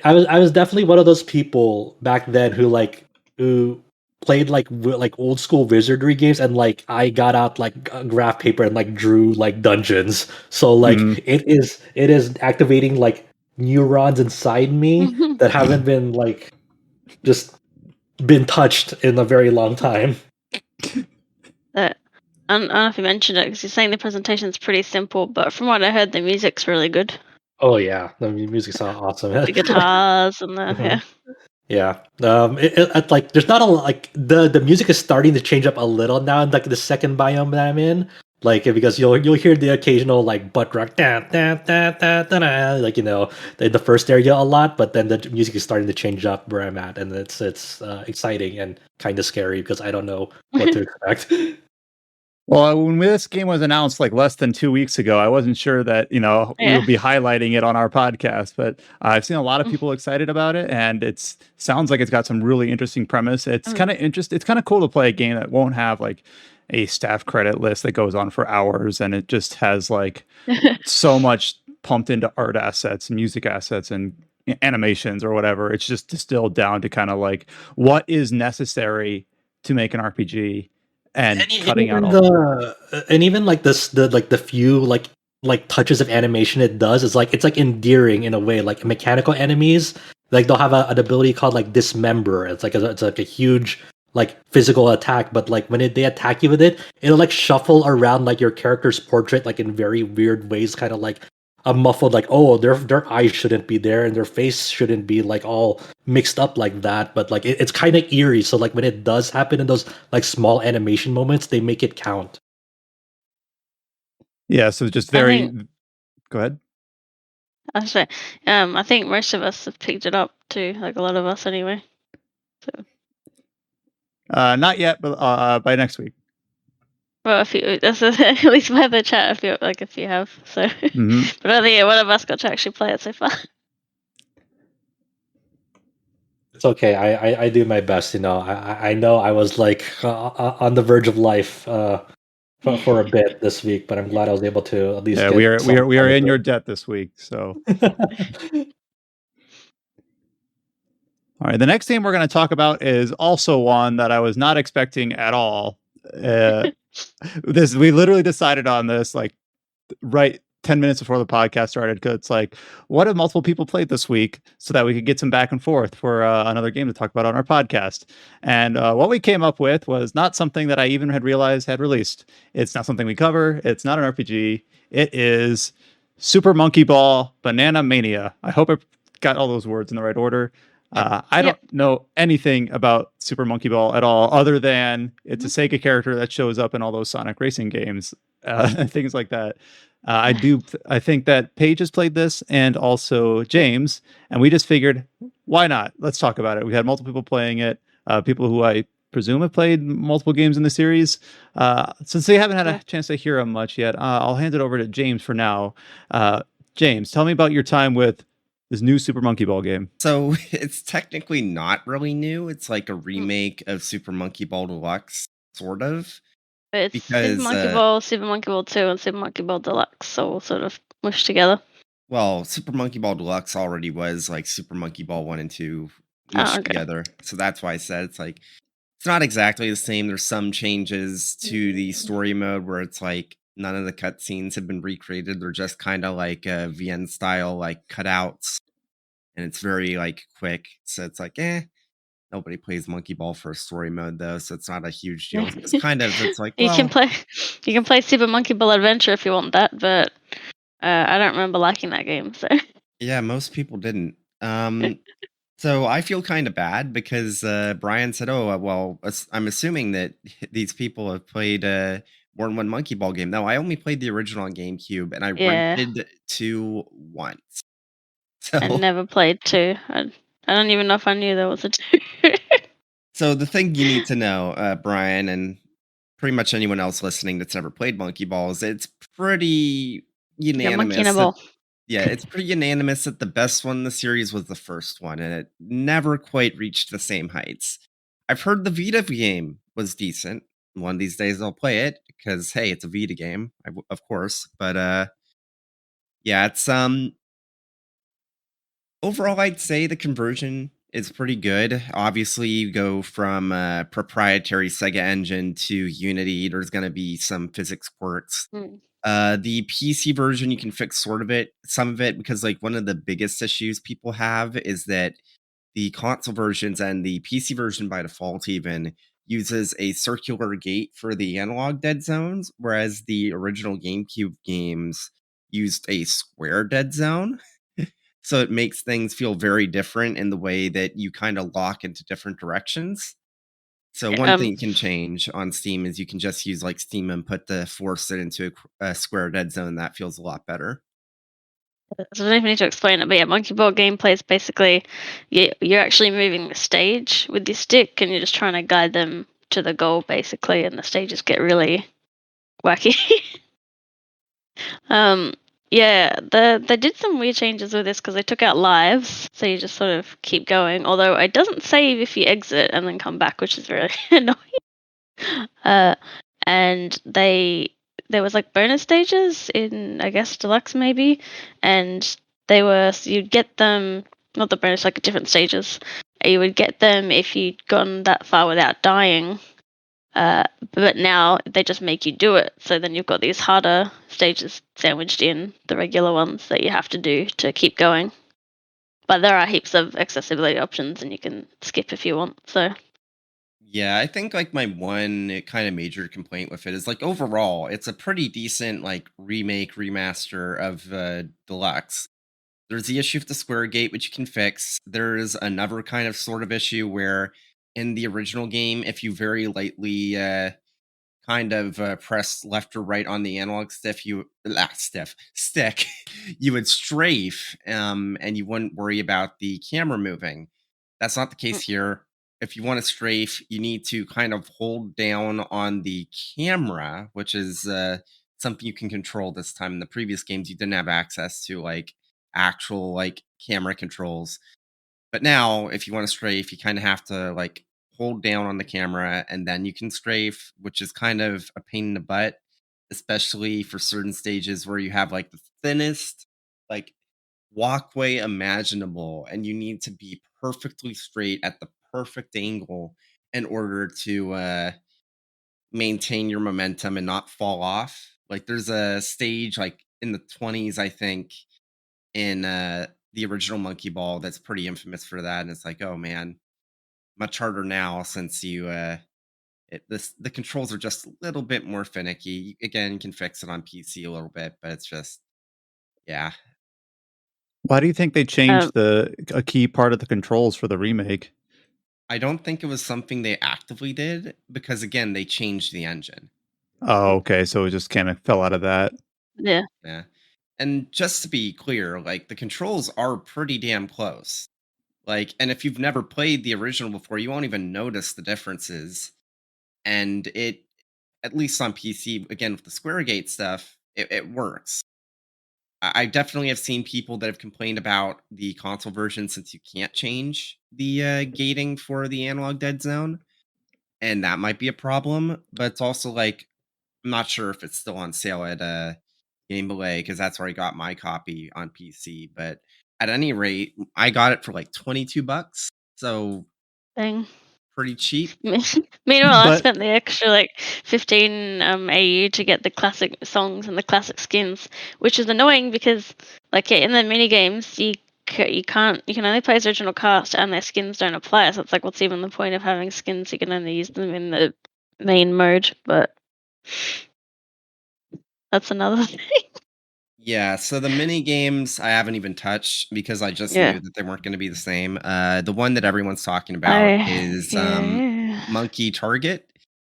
Speaker 2: I was definitely one of those people back then who played like old school wizardry games, and like I got out like graph paper and like drew like dungeons. So like
Speaker 1: Mhm.
Speaker 2: it is activating like neurons inside me that haven't been like just been touched in a very long time.
Speaker 4: I don't know if you mentioned it because you're saying the presentation's pretty simple, but from what I heard, the music's really good.
Speaker 2: Oh yeah, the music's awesome.
Speaker 4: The guitars and the
Speaker 2: Mhm. Yeah. Like there's not a like the music is starting to change up a little now in like the second biome that I'm in. Like because you'll hear the occasional like butt rock like in the first area a lot, but then the music is starting to change up where I'm at, and it's exciting and kind of scary because I don't know what to expect.
Speaker 1: Well, when this game was announced like less than 2 weeks ago, I wasn't sure that, we
Speaker 4: Yeah.
Speaker 1: would be highlighting it on our podcast, but I've seen a lot of people excited about it, and it sounds like it's got some really interesting premise. It's kind of it's kind of cool to play a game that won't have like a staff credit list that goes on for hours, and it just has like so much pumped into art assets, music assets, and animations or whatever. It's just distilled down to kind of like what is necessary to make an RPG, and cutting out all
Speaker 2: And even like the few like touches of animation it does is like it's like endearing in a way. Like mechanical enemies, like they'll have an ability called like dismember. It's like a huge like physical attack, but like when they attack you with it, it'll like shuffle around like your character's portrait like in very weird ways, kind of like a muffled like, oh, their eyes shouldn't be there and their face shouldn't be like all mixed up like that, but like it's kind of eerie. So like when it does happen in those like small animation moments, they make it count.
Speaker 1: Yeah, so just
Speaker 4: I
Speaker 1: very.
Speaker 4: think
Speaker 1: Go ahead.
Speaker 4: actually, I think most of us have picked it up too, like a lot of us anyway. So,
Speaker 1: Not yet, but by next week.
Speaker 4: well, if you that's at least by the chat, if you have. So,
Speaker 1: Mhm.
Speaker 4: but I think one of us got to actually play it so far.
Speaker 2: It's okay. I do my best. I know I was like on the verge of life for a bit this week, but I'm glad I was able to at least
Speaker 1: Yeah,
Speaker 2: get
Speaker 1: we are
Speaker 2: some
Speaker 1: in
Speaker 2: time
Speaker 1: your debt this week. So,
Speaker 2: into it.
Speaker 1: all right, the next game we're going to talk about is also one that I was not expecting at all. We literally decided on this like right 10 minutes before the podcast started, because it's like, what have multiple people played this week so that we could get some back and forth for another game to talk about on our podcast. And what we came up with was not something that I even had realized had released. It's not something we cover. It's not an RPG. It is Super Monkey Ball Banana Mania. I hope I got all those words in the right order. I don't know anything about Super Monkey Ball at all, other than it's a Sega character that shows up in all those Sonic racing games, things like that. I think that Paige has played this, and also James, and we just figured, why not? Let's talk about it. We had multiple people playing it, people who I presume have played multiple games in the series. Since they haven't had a chance to hear them much yet, I'll hand it over to James for now. James, tell me about your time with this new Super Monkey Ball game.
Speaker 3: So it's technically not really new. It's like a remake of Super Monkey Ball Deluxe, sort of.
Speaker 4: But it's Super Monkey Ball, Super Monkey Ball 2, and Super Monkey Ball Deluxe, all sort of mushed together.
Speaker 3: Well, Super Monkey Ball Deluxe already was like Super Monkey Ball 1 and 2 mushed together. So that's why I said it's like, it's not exactly the same. There's some changes to the story mode where it's like none of the cutscenes have been recreated. They're just kind of like VN style, like cutouts. And it's very like quick. So it's like, nobody plays Monkey Ball for a story mode though, so it's not a huge deal. It's like,
Speaker 4: you can play Super Monkey Ball Adventure if you want that, but I don't remember liking that game, so
Speaker 3: Yeah, most people didn't. So I feel kind of bad because Brian said, "Oh, well, I'm assuming that these people have played more than one Monkey Ball game." No, I only played the original on GameCube, and I
Speaker 4: yeah.
Speaker 3: rented 2 once.
Speaker 4: I
Speaker 3: So,
Speaker 4: never played 2. I don't even know if I knew there was a 2.
Speaker 3: so the thing you need to know, Brian, and pretty much anyone else listening that's never played Monkey Ball, is it's pretty
Speaker 4: Yeah, monkey in a
Speaker 3: unanimous that
Speaker 4: ball.
Speaker 3: yeah, it's pretty unanimous that the best one in the series was the first one, and it never quite reached the same heights. I've heard the Vita game was decent. One of these days I'll play it because hey, it's a Vita game, of course. But yeah, it's overall I'd say the conversion is pretty good. Obviously, you go from proprietary Sega engine to Unity. There's going to be some physics quirks.
Speaker 4: Mm.
Speaker 3: The PC version, you can fix some of it, because like one of the biggest issues people have is that the console versions and the PC version by default even uses a circular gate for the analog dead zones, whereas the original GameCube games used a square dead zone. So it makes things feel very different in the way that you kind of lock into different directions. So
Speaker 4: Yeah,
Speaker 3: one thing you can change on Steam is you can just use like Steam input to force it into a square dead zone. That feels a lot better.
Speaker 4: so I don't even need to explain it, but yeah, monkey ball gameplay is basically you're actually moving the stage with your stick, and you're just trying to guide them to the goal, basically, and the stages get really wacky. um, yeah, they did some weird changes with this because they took out lives, so you just sort of keep going. Although it doesn't save if you exit and then come back, which is very annoying. Uh, and there was like bonus stages in, I guess, deluxe maybe, and they were, so you'd get them, not the bonus, like different stages. You would get them if you'd gone that far without dying. But now they just make you do it. So then you've got these harder stages sandwiched in the regular ones that you have to do to keep going. But there are heaps of accessibility options, and you can skip if you want. So
Speaker 3: Yeah, I think like my one kind of major complaint with it is like overall, it's a pretty decent like remake remaster of Deluxe. There's the issue with the square gate, which you can fix. There's another kind of sort of issue where in the original game, if you very lightly kind of press left or right on the analog stick, you would strafe, and you wouldn't worry about the camera moving. That's not the
Speaker 4: mm,
Speaker 3: case here. If you want to strafe, you need to kind of hold down on the camera, which is something you can control this time. In the previous games, you didn't have access to like actual like camera controls. But now, if you want to strafe, you kind of have to like hold down on the camera and then you can strafe, which is kind of a pain in the butt, especially for certain stages where you have like the thinnest like walkway imaginable and you need to be perfectly straight at the perfect angle in order to maintain your momentum and not fall off. Like there's a stage like in the 20s, I think, in the original Monkey Ball that's pretty infamous for that. And it's like, oh man, much harder now since the controls are just a little bit more finicky. Again, you can fix it on PC a little bit, but it's just yeah.
Speaker 1: Why do you think they
Speaker 4: um,
Speaker 1: changed a key part of the controls for the remake?
Speaker 3: I don't think it was something they actively did because again, they changed the engine.
Speaker 1: Oh, okay, so it just kind of fell out of that.
Speaker 4: yeah.
Speaker 3: Yeah. And just to be clear, like the controls are pretty damn close. Like, and if you've never played the original before, you won't even notice the differences. And it, at least on PC, again with the Squaregate stuff, it works. I definitely have seen people that have complained about the console version since you can't change the gating for the analog dead zone, and that might be a problem. But it's also like I'm not sure if it's still on sale at Game Boy because that's where I got my copy on PC. But at any rate, I got it for like $22, so
Speaker 4: Thing.
Speaker 3: pretty cheap.
Speaker 4: Meanwhile, I
Speaker 1: But
Speaker 4: spent the extra like 15 AU to get the classic songs and the classic skins, which is annoying because, like, yeah, in the mini games, you can't, you can only play as original cast and their skins don't apply. So it's like, what's even the point of having skins? You can only use them in the main mode, but that's another thing.
Speaker 3: Yeah, so the mini games I haven't even touched because I just
Speaker 4: Yeah.
Speaker 3: knew that they weren't going to be the same. The one that everyone's talking about
Speaker 4: I
Speaker 3: is
Speaker 4: yeah.
Speaker 3: Monkey Target,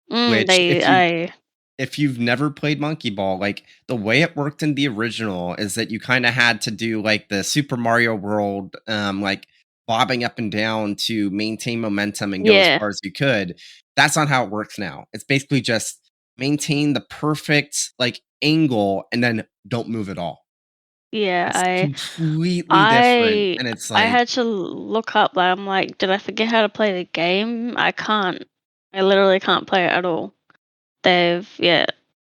Speaker 3: which
Speaker 4: They I
Speaker 3: if you've never played Monkey Ball, like the way it worked in the original is that you kind of had to do like the Super Mario World, like bobbing up and down to maintain momentum and go as
Speaker 4: yeah.
Speaker 3: far as you could. That's not how it works now. It's basically just maintain the perfect like angle and then don't move at all.
Speaker 4: Yeah,
Speaker 3: It's completely different,
Speaker 4: I
Speaker 3: and it's
Speaker 4: I
Speaker 3: like,
Speaker 4: had to look up, like, I'm like, "Did I forget how to play the game?" I can't. I literally can't play it at all. Yeah,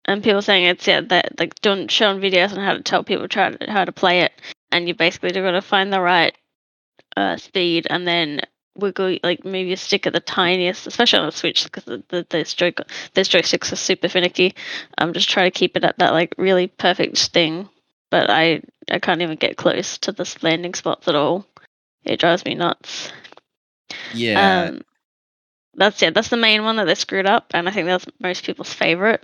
Speaker 4: and people saying it's that like doing showing videos on how to tell people how to play it, and you basically got to find the right speed and then wiggle like move your stick at the tiniest, especially on the Switch because the joysticks are super finicky. Just try to keep it at that like really perfect thing, but I can't even get close to the landing spots at all. It drives me nuts.
Speaker 3: yeah,
Speaker 4: Um, that's the main one that they screwed up, and I think that's most people's favorite.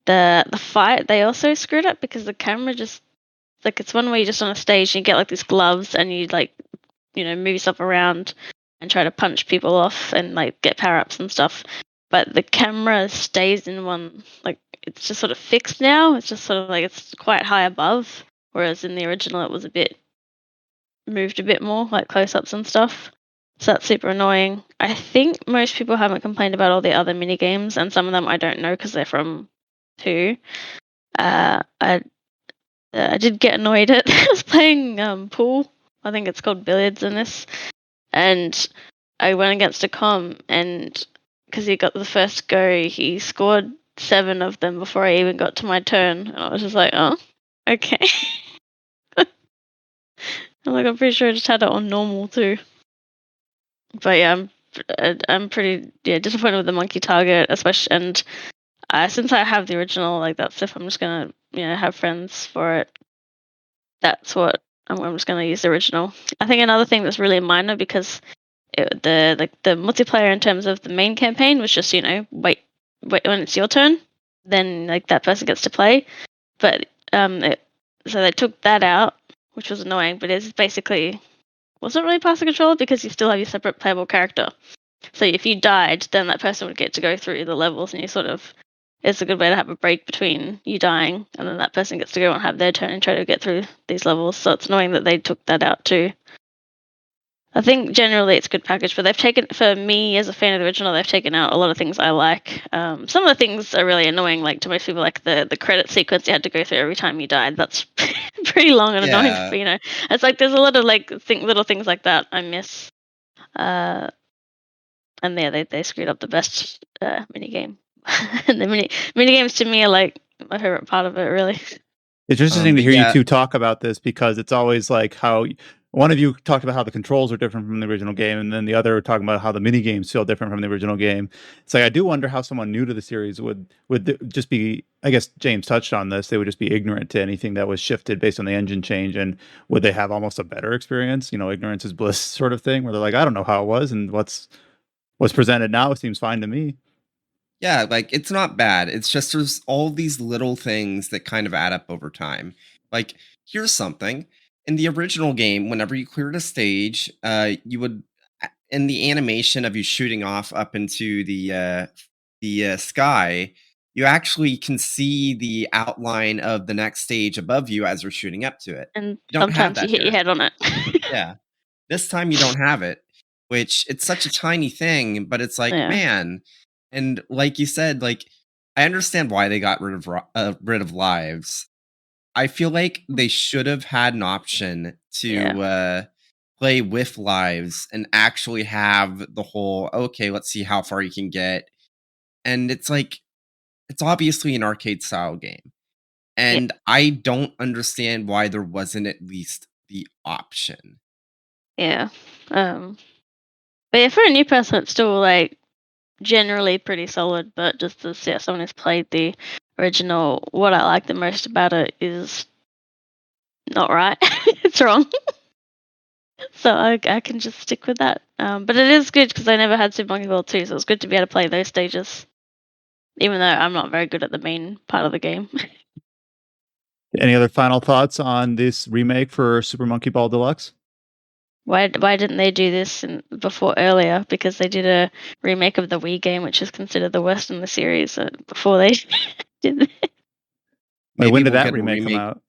Speaker 4: The fight they also screwed up because the camera just like it's one where you're just on a stage and you get like these gloves and you like move yourself around and try to punch people off and like get power ups and stuff. But the camera stays in one like it's just sort of fixed now. It's just sort of like it's quite high above, whereas in the original it was a bit moved a bit more, like close ups and stuff. So that's super annoying. I think most people haven't complained about all the other mini games, and some of them I don't know because they're from two. I did get annoyed at I was playing pool. I think it's called billiards in this, and I went against a com, and because he got the first go, he scored 7 of them before I even got to my turn. And I was just like, oh, okay. I'm pretty sure I just had it on normal too. But yeah, I'm pretty disappointed with the monkey target, especially and since I have the original, like that's if I'm just gonna have friends for it. That's what I'm just gonna use the original. I think another thing that's really minor because the multiplayer in terms of the main campaign was just wait when it's your turn, then like that person gets to play. But so they took that out, which was annoying. But it's basically wasn't really past the controller because you still have your separate playable character. So if you died, then that person would get to go through the levels, and you sort of it's a good way to have a break between you dying and then that person gets to go and have their turn and try to get through these levels. So it's annoying that they took that out too. I think generally it's a good package, but they've taken for me as a fan of the original, they've taken out a lot of things I like. Some of the things are really annoying, like to most people, like the credit sequence you had to go through every time you died. That's pretty long and annoying.
Speaker 3: yeah.
Speaker 4: It's like there's a lot of like little things like that I miss. Uh, and yeah, they screwed up the best mini game. And the mini games to me are like my favorite part of it, really.
Speaker 1: It's interesting to
Speaker 3: But
Speaker 1: hear you
Speaker 3: yeah,
Speaker 1: two talk about this because it's always like how one of you talked about how the controls are different from the original game, and then the other talking about how the mini games feel different from the original game. It's like I do wonder how someone new to the series would just be. I guess James touched on this. They would just be ignorant to anything that was shifted based on the engine change, and would they have almost a better experience? Ignorance is bliss sort of thing, where they're like, I don't know how it was, and what's presented now seems fine to me.
Speaker 3: yeah, like it's not bad. It's just there's all these little things that kind of add up over time. Like, here's something. In the original game, whenever you cleared a stage, you would in the animation of you shooting off up into the sky, you actually can see the outline of the next stage above you as you're shooting up to it.
Speaker 4: And
Speaker 3: You don't have
Speaker 4: sometimes you
Speaker 3: that
Speaker 4: hit your
Speaker 3: here.
Speaker 4: head on it.
Speaker 3: Yeah. This time you don't have it, which it's such a tiny thing, but it's like,
Speaker 4: Yeah.
Speaker 3: man. And like you said, like I understand why they got rid of lives. I feel like they should have had an option
Speaker 4: Yeah.
Speaker 3: to play with lives and actually have the whole okay, let's see how far you can get. And it's like it's obviously an arcade style game.
Speaker 4: Yeah.
Speaker 3: And I don't understand why there wasn't at least the option.
Speaker 4: Yeah. But yeah, for a new person, it's still like generally pretty solid. But just as someone who's played the original, what I like the most about it is not right. It's wrong. So I can just stick with that. But it is good because I never had Super Monkey Ball 2, so it's good to be able to play those stages, even though I'm not very good at the main part of the game.
Speaker 1: Any other final thoughts on this remake for Super Monkey Ball Deluxe?
Speaker 4: Why didn't they do this before earlier? Because they did a remake of the Wii game, which is considered the worst in the series, before they did it.
Speaker 1: Wait,
Speaker 3: Maybe
Speaker 1: when did
Speaker 3: we'll
Speaker 1: that
Speaker 3: get a
Speaker 1: remake come out?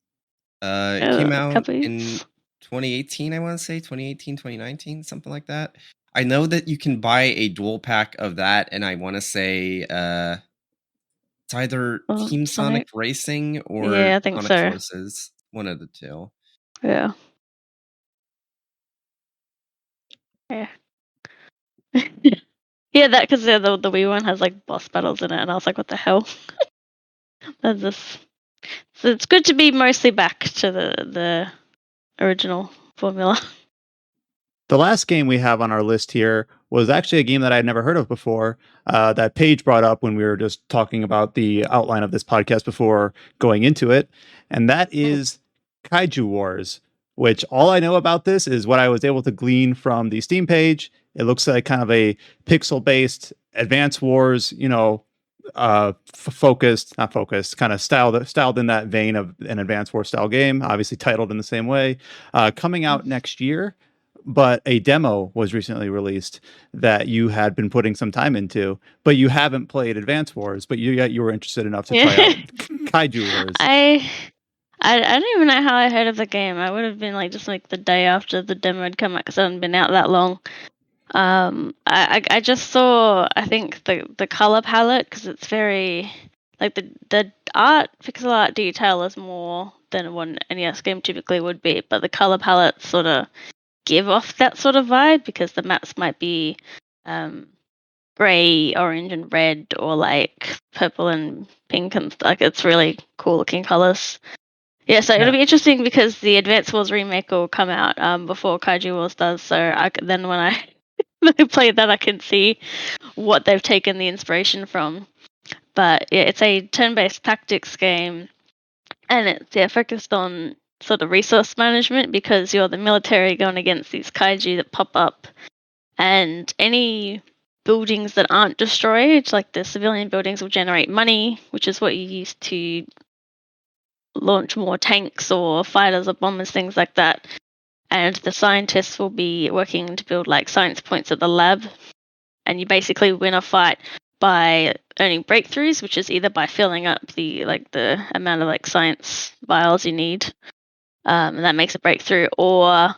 Speaker 3: It came
Speaker 4: A
Speaker 3: out
Speaker 4: couple
Speaker 3: in
Speaker 4: years.
Speaker 3: 2018, I want to say 2018, 2019, something like that. I know that you can buy a dual pack of that, and I want to say it's either Team Sonic Racing or
Speaker 4: Yeah, I think
Speaker 3: Sonic
Speaker 4: so.
Speaker 3: Forces, one of the two.
Speaker 4: Yeah. Yeah. Yeah, that because the Wii one has like boss battles in it, and I was like, what the hell? That's this. So it's good to be mostly back to the original formula.
Speaker 1: The last game we have on our list here was actually a game that I had never heard of before, that Paige brought up when we were just talking about the outline of this podcast before going into it, and that is Kaiju Wars, which all I know about this is what I was able to glean from the Steam page. It looks like kind of a pixel-based Advance Wars, not focused, kind of styled in that vein of an Advance Wars style game, obviously titled in the same way, coming out next year. But a demo was recently released that you had been putting some time into, but you haven't played Advance Wars, but you were interested enough to try out Kaiju Wars.
Speaker 4: I don't even know how I heard of the game. I would have been like just like the day after the demo had come out because it hadn't been out that long. I just saw, I think, the color palette, because it's very like the pixel art detail is more than what an NES game typically would be, but the color palette sort of give off that sort of vibe because the maps might be gray, orange, and red, or like purple and pink, and like it's really cool looking colors. Yeah, so it'll be interesting because the Advance Wars remake will come out before Kaiju Wars does. So then when I play that, I can see what they've taken the inspiration from. But yeah, it's a turn-based tactics game, and it's focused on sort of resource management because you're the military going against these kaiju that pop up, and any buildings that aren't destroyed, like the civilian buildings, will generate money, which is what you use to launch more tanks or fighters or bombers, things like that. And the scientists will be working to build like science points at the lab, and you basically win a fight by earning breakthroughs, which is either by filling up the amount of like science vials you need, and that makes a breakthrough, or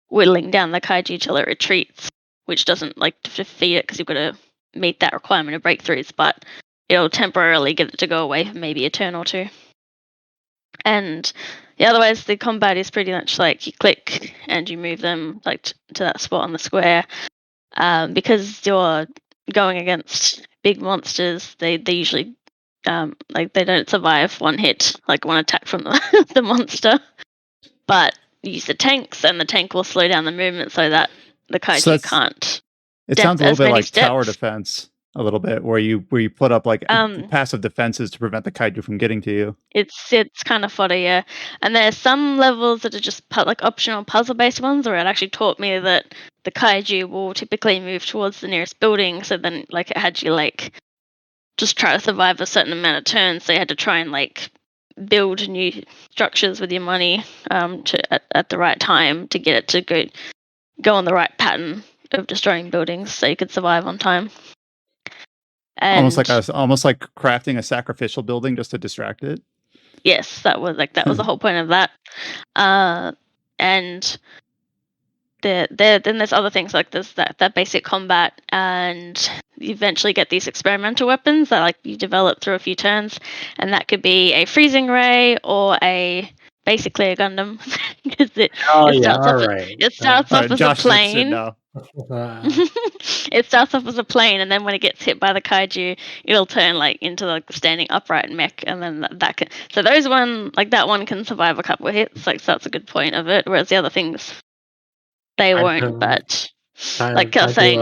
Speaker 4: whittling down the kaiju till it retreats, which doesn't like defeat it because you've got to meet that requirement of breakthroughs, but it'll temporarily get it to go away for maybe a turn or two. And yeah, otherwise the combat is pretty much like you click and you move them like to that spot on the square. Because you're going against big monsters, they usually like they don't survive one hit, like one attack from the monster. But you use the tanks, and the tank will slow down the movement so that the kaiju can't.
Speaker 1: It sounds a little
Speaker 4: as
Speaker 1: bit
Speaker 4: many
Speaker 1: like tower
Speaker 4: steps.
Speaker 1: defense, a little bit, where you put up like passive defenses to prevent the kaiju from getting to you.
Speaker 4: It's kind of fodder, yeah. And there's some levels that are just like optional puzzle-based ones, where it actually taught me that the kaiju will typically move towards the nearest building. So then, like, it had you like just try to survive a certain amount of turns. So you had to try and like build new structures with your money at the right time to get it to go on the right pattern of destroying buildings, so you could survive on time. And
Speaker 1: almost like crafting a sacrificial building just to distract it.
Speaker 4: Yes, that was the whole point of that. And then there's other things like this, that basic combat, and you eventually get these experimental weapons that like you develop through a few turns, and that could be a freezing ray or basically a Gundam. Because it starts off as a plane. It starts off as a plane, and then when it gets hit by the kaiju, it'll turn like into like the standing upright mech, and then that can. So that one can survive a couple of hits. Like, so that's a good point of it. Whereas the other things, they won't. But like I was saying,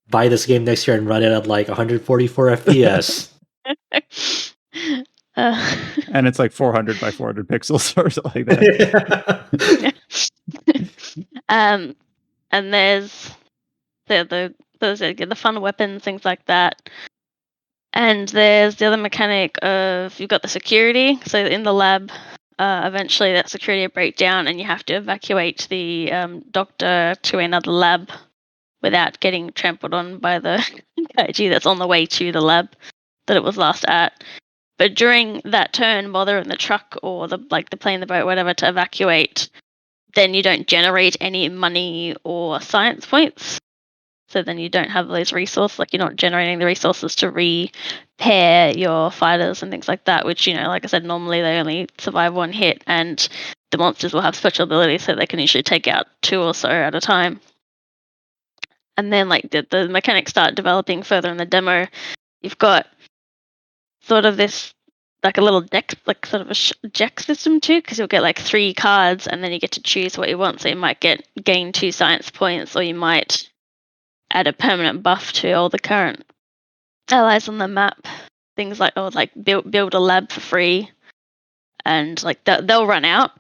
Speaker 2: buy this game next year and run it at like 144 FPS.
Speaker 1: And it's like 400 by 400 pixels or something like that.
Speaker 4: And there's the fun weapons, things like that. And there's the other mechanic of you've got the security. So in the lab, eventually that security break down, and you have to evacuate the doctor to another lab without getting trampled on by the kaiju that's on the way to the lab that it was last at. But during that turn, while they're in the truck or the plane, the boat, whatever, to evacuate, then you don't generate any money or science points. So then you don't have those resources, like you're not generating the resources to repair your fighters and things like that, which, like I said, normally they only survive one hit, and the monsters will have special abilities, so they can usually take out 2 or so at a time. And then the mechanics start developing further in the demo. You've got sort of this like a little deck, like sort of a deck system too, because you'll get 3 cards, and then you get to choose what you want. So you might gain 2 science points, or you might add a permanent buff to all the current allies on the map. Things like build a lab for free, and they'll run out.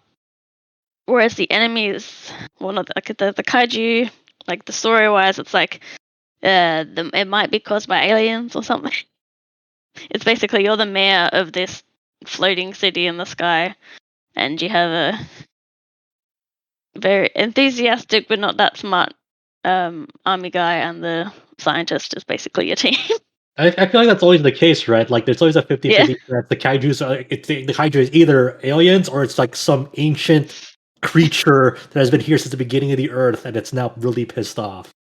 Speaker 4: Whereas the enemies, the kaiju, the story wise, it's it might be caused by aliens or something. It's basically you're the mayor of this floating city in the sky, and you have a very enthusiastic but not that smart army guy, and the scientist is basically your team.
Speaker 2: I feel like that's always the case, right? There's always a 50-50
Speaker 4: Yeah.
Speaker 2: chance the kaijus the kaiju is either aliens or it's some ancient creature that has been here since the beginning of the earth and it's now really pissed off.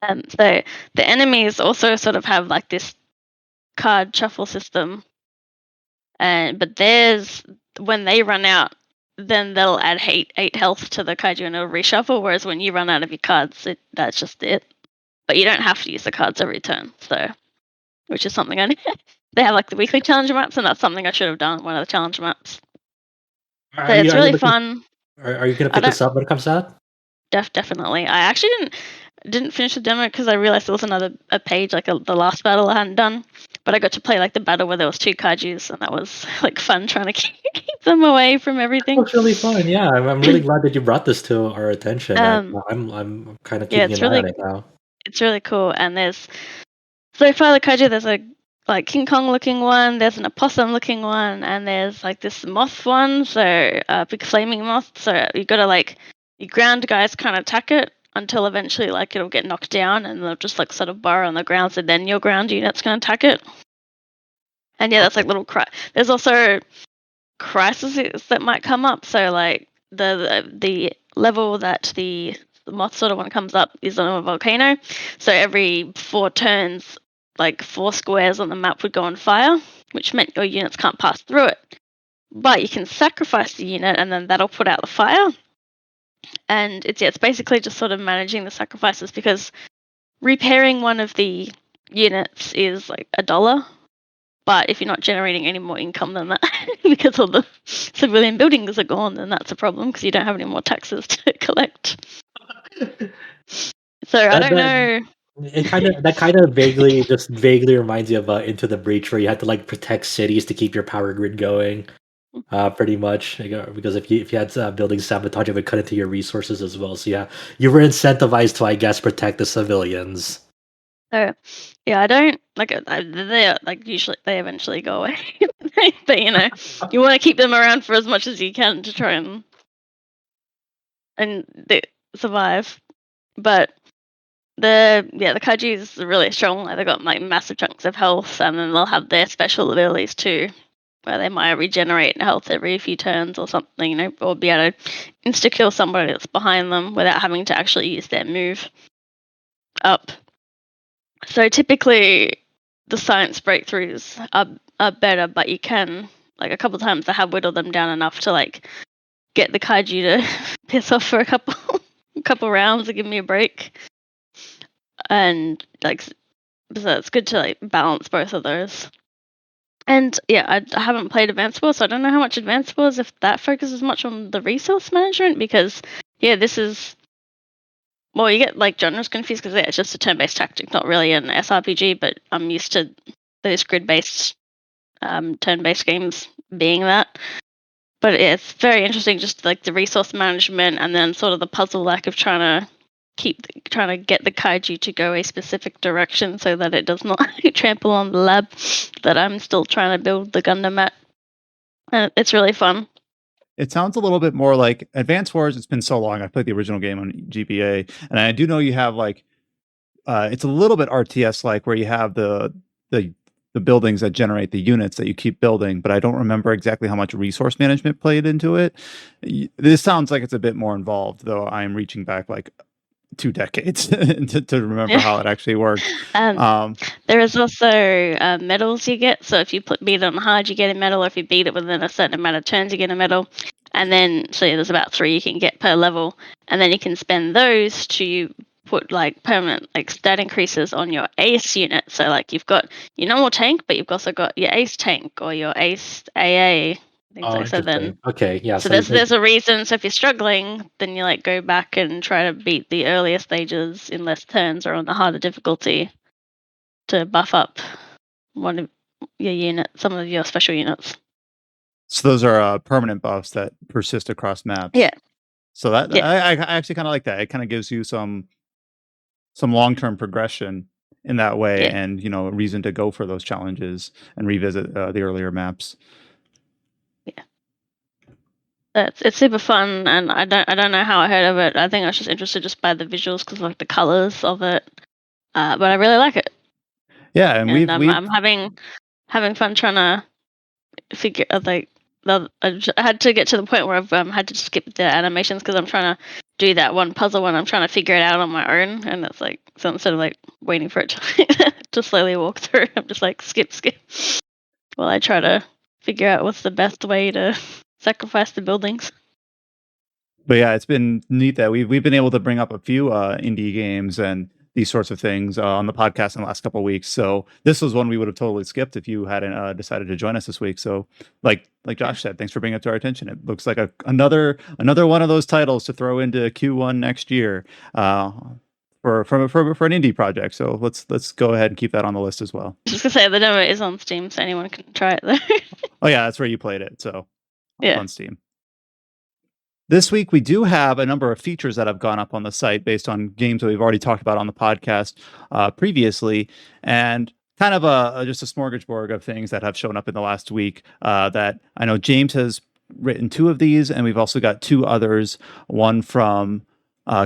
Speaker 4: So the enemies also sort of have this card shuffle system, but when they run out, then they'll add 8 health to the kaiju and it'll reshuffle. Whereas when you run out of your cards, that's just it. But you don't have to use the cards every turn, which is something they have the weekly challenge maps, and that's something I should have done, one of the challenge maps. So it's really fun.
Speaker 2: Are you gonna pick this up when it comes out?
Speaker 4: Definitely. I actually didn't finish the demo because I realized there was a page, the last battle I hadn't done. But I got to play the battle where there was 2 kaijus, and that was fun trying to keep them away from everything.
Speaker 2: It's really fun. Yeah, I'm really glad that you brought this to our attention. I'm kind of keeping an eye on it now.
Speaker 4: It's really cool, and there's so far the kaiju. There's a King Kong looking one. There's an opossum looking one, and there's this moth one. So big flaming moth. So you gotta you ground guys can't attack it until eventually it'll get knocked down, and they'll just sort of burrow on the ground. So then your ground unit's gonna attack it. And yeah, that's little there's also crises that might come up. So the level that the moth sort of one comes up is on a volcano. So every 4 turns, 4 squares on the map would go on fire, which meant your units can't pass through it. But you can sacrifice the unit, and then that'll put out the fire. And it's basically just sort of managing the sacrifices, because repairing one of the units is $1. But if you're not generating any more income than that, because all the civilian buildings are gone, then that's a problem, because you don't have any more taxes to collect. So I don't know.
Speaker 2: That kind of vaguely reminds you of Into the Breach, where you had to protect cities to keep your power grid going. Pretty much, because if you had building sabotage, it would cut into your resources as well. So yeah, you were incentivized to, I guess, protect the civilians.
Speaker 4: So yeah, I don't they usually they eventually go away, but you want to keep them around for as much as you can to try and they survive. But the kaijus are really strong. They've got massive chunks of health, and then they'll have their special abilities too, where they might regenerate health every few turns or something, or be able to insta kill somebody that's behind them without having to actually use their move up. So typically, the science breakthroughs are better, but you can a couple of times I have whittled them down enough to get the kaiju to piss off for a couple rounds to give me a break, and so it's good to balance both of those. And yeah, I haven't played Advanced Wars, so I don't know how much Advanced Wars, if that focuses much on the resource management, because yeah, this is. Well, you get genres confused because it's just a turn-based tactic, not really an SRPG. But I'm used to those grid-based, turn-based games being that. But it's very interesting, just the resource management, and then sort of the puzzle of trying to get the kaiju to go a specific direction so that it does not trample on the lab that I'm still trying to build the Gundam at. And it's really fun.
Speaker 1: It sounds a little bit more like Advance Wars. It's been so long. I played the original game on GBA, and I do know you have like it's a little bit RTS like, where you have the buildings that generate the units that you keep building, but I don't remember exactly how much resource management played into it. This sounds like it's a bit more involved, though I am reaching back like 2 decades to remember
Speaker 4: Yeah.
Speaker 1: how it actually worked.
Speaker 4: There is also medals you get. So if you beat it on hard, you get a medal. Or if you beat it within a certain amount of turns, you get a medal. And then, so there's about 3 you can get per level. And then you can spend those to put like permanent like stat increases on your ace unit. So like you've got your normal tank, but you've also got your ace tank or your ace AA. Things
Speaker 2: Oh,
Speaker 4: like so. Then
Speaker 2: interesting. Okay, yeah.
Speaker 4: so
Speaker 2: So
Speaker 4: there's a reason. So if you're struggling, then you like go back and try to beat the earlier stages in less turns or on the harder difficulty to buff up one of your unit, some of your special units.
Speaker 1: So those are permanent buffs that persist across maps.
Speaker 4: Yeah.
Speaker 1: So that
Speaker 4: Yeah.
Speaker 1: I actually kind of like that. It kind of gives you some long-term progression in that way,
Speaker 4: Yeah.
Speaker 1: and a reason to go for those challenges and revisit the earlier maps.
Speaker 4: It's super fun, and I don't know how I heard of it. I think I was just interested just by the visuals because like the colors of it. But I really like it,
Speaker 1: Yeah, and
Speaker 4: and I'm having fun trying to figure like I had to get to the point where I've had to skip the animations because I'm trying to do that one puzzle when I'm trying to figure it out on my own, and it's like so instead of like waiting for it to to slowly walk through, I'm just like skip while I try to figure out what's the best way to sacrifice the buildings.
Speaker 1: But yeah, it's been neat that we've been able to bring up a few indie games and these sorts of things on the podcast in the last couple of weeks. So this was one we would have totally skipped if you hadn't decided to join us this week. So like Josh said, thanks for bringing it to our attention. It looks like another one of those titles to throw into Q1 next year for an indie project. So let's go ahead and keep that on the list as well.
Speaker 4: Just gonna say the demo is on Steam, so anyone can try it there.
Speaker 1: Oh yeah, that's where you played it. So
Speaker 4: Yeah.
Speaker 1: on Steam. This week, we do have a number of features that have gone up on the site based on games that we've already talked about on the podcast previously, and kind of just a smorgasbord of things that have shown up in the last week that I know James has written 2 of these, and we've also got 2 others, one from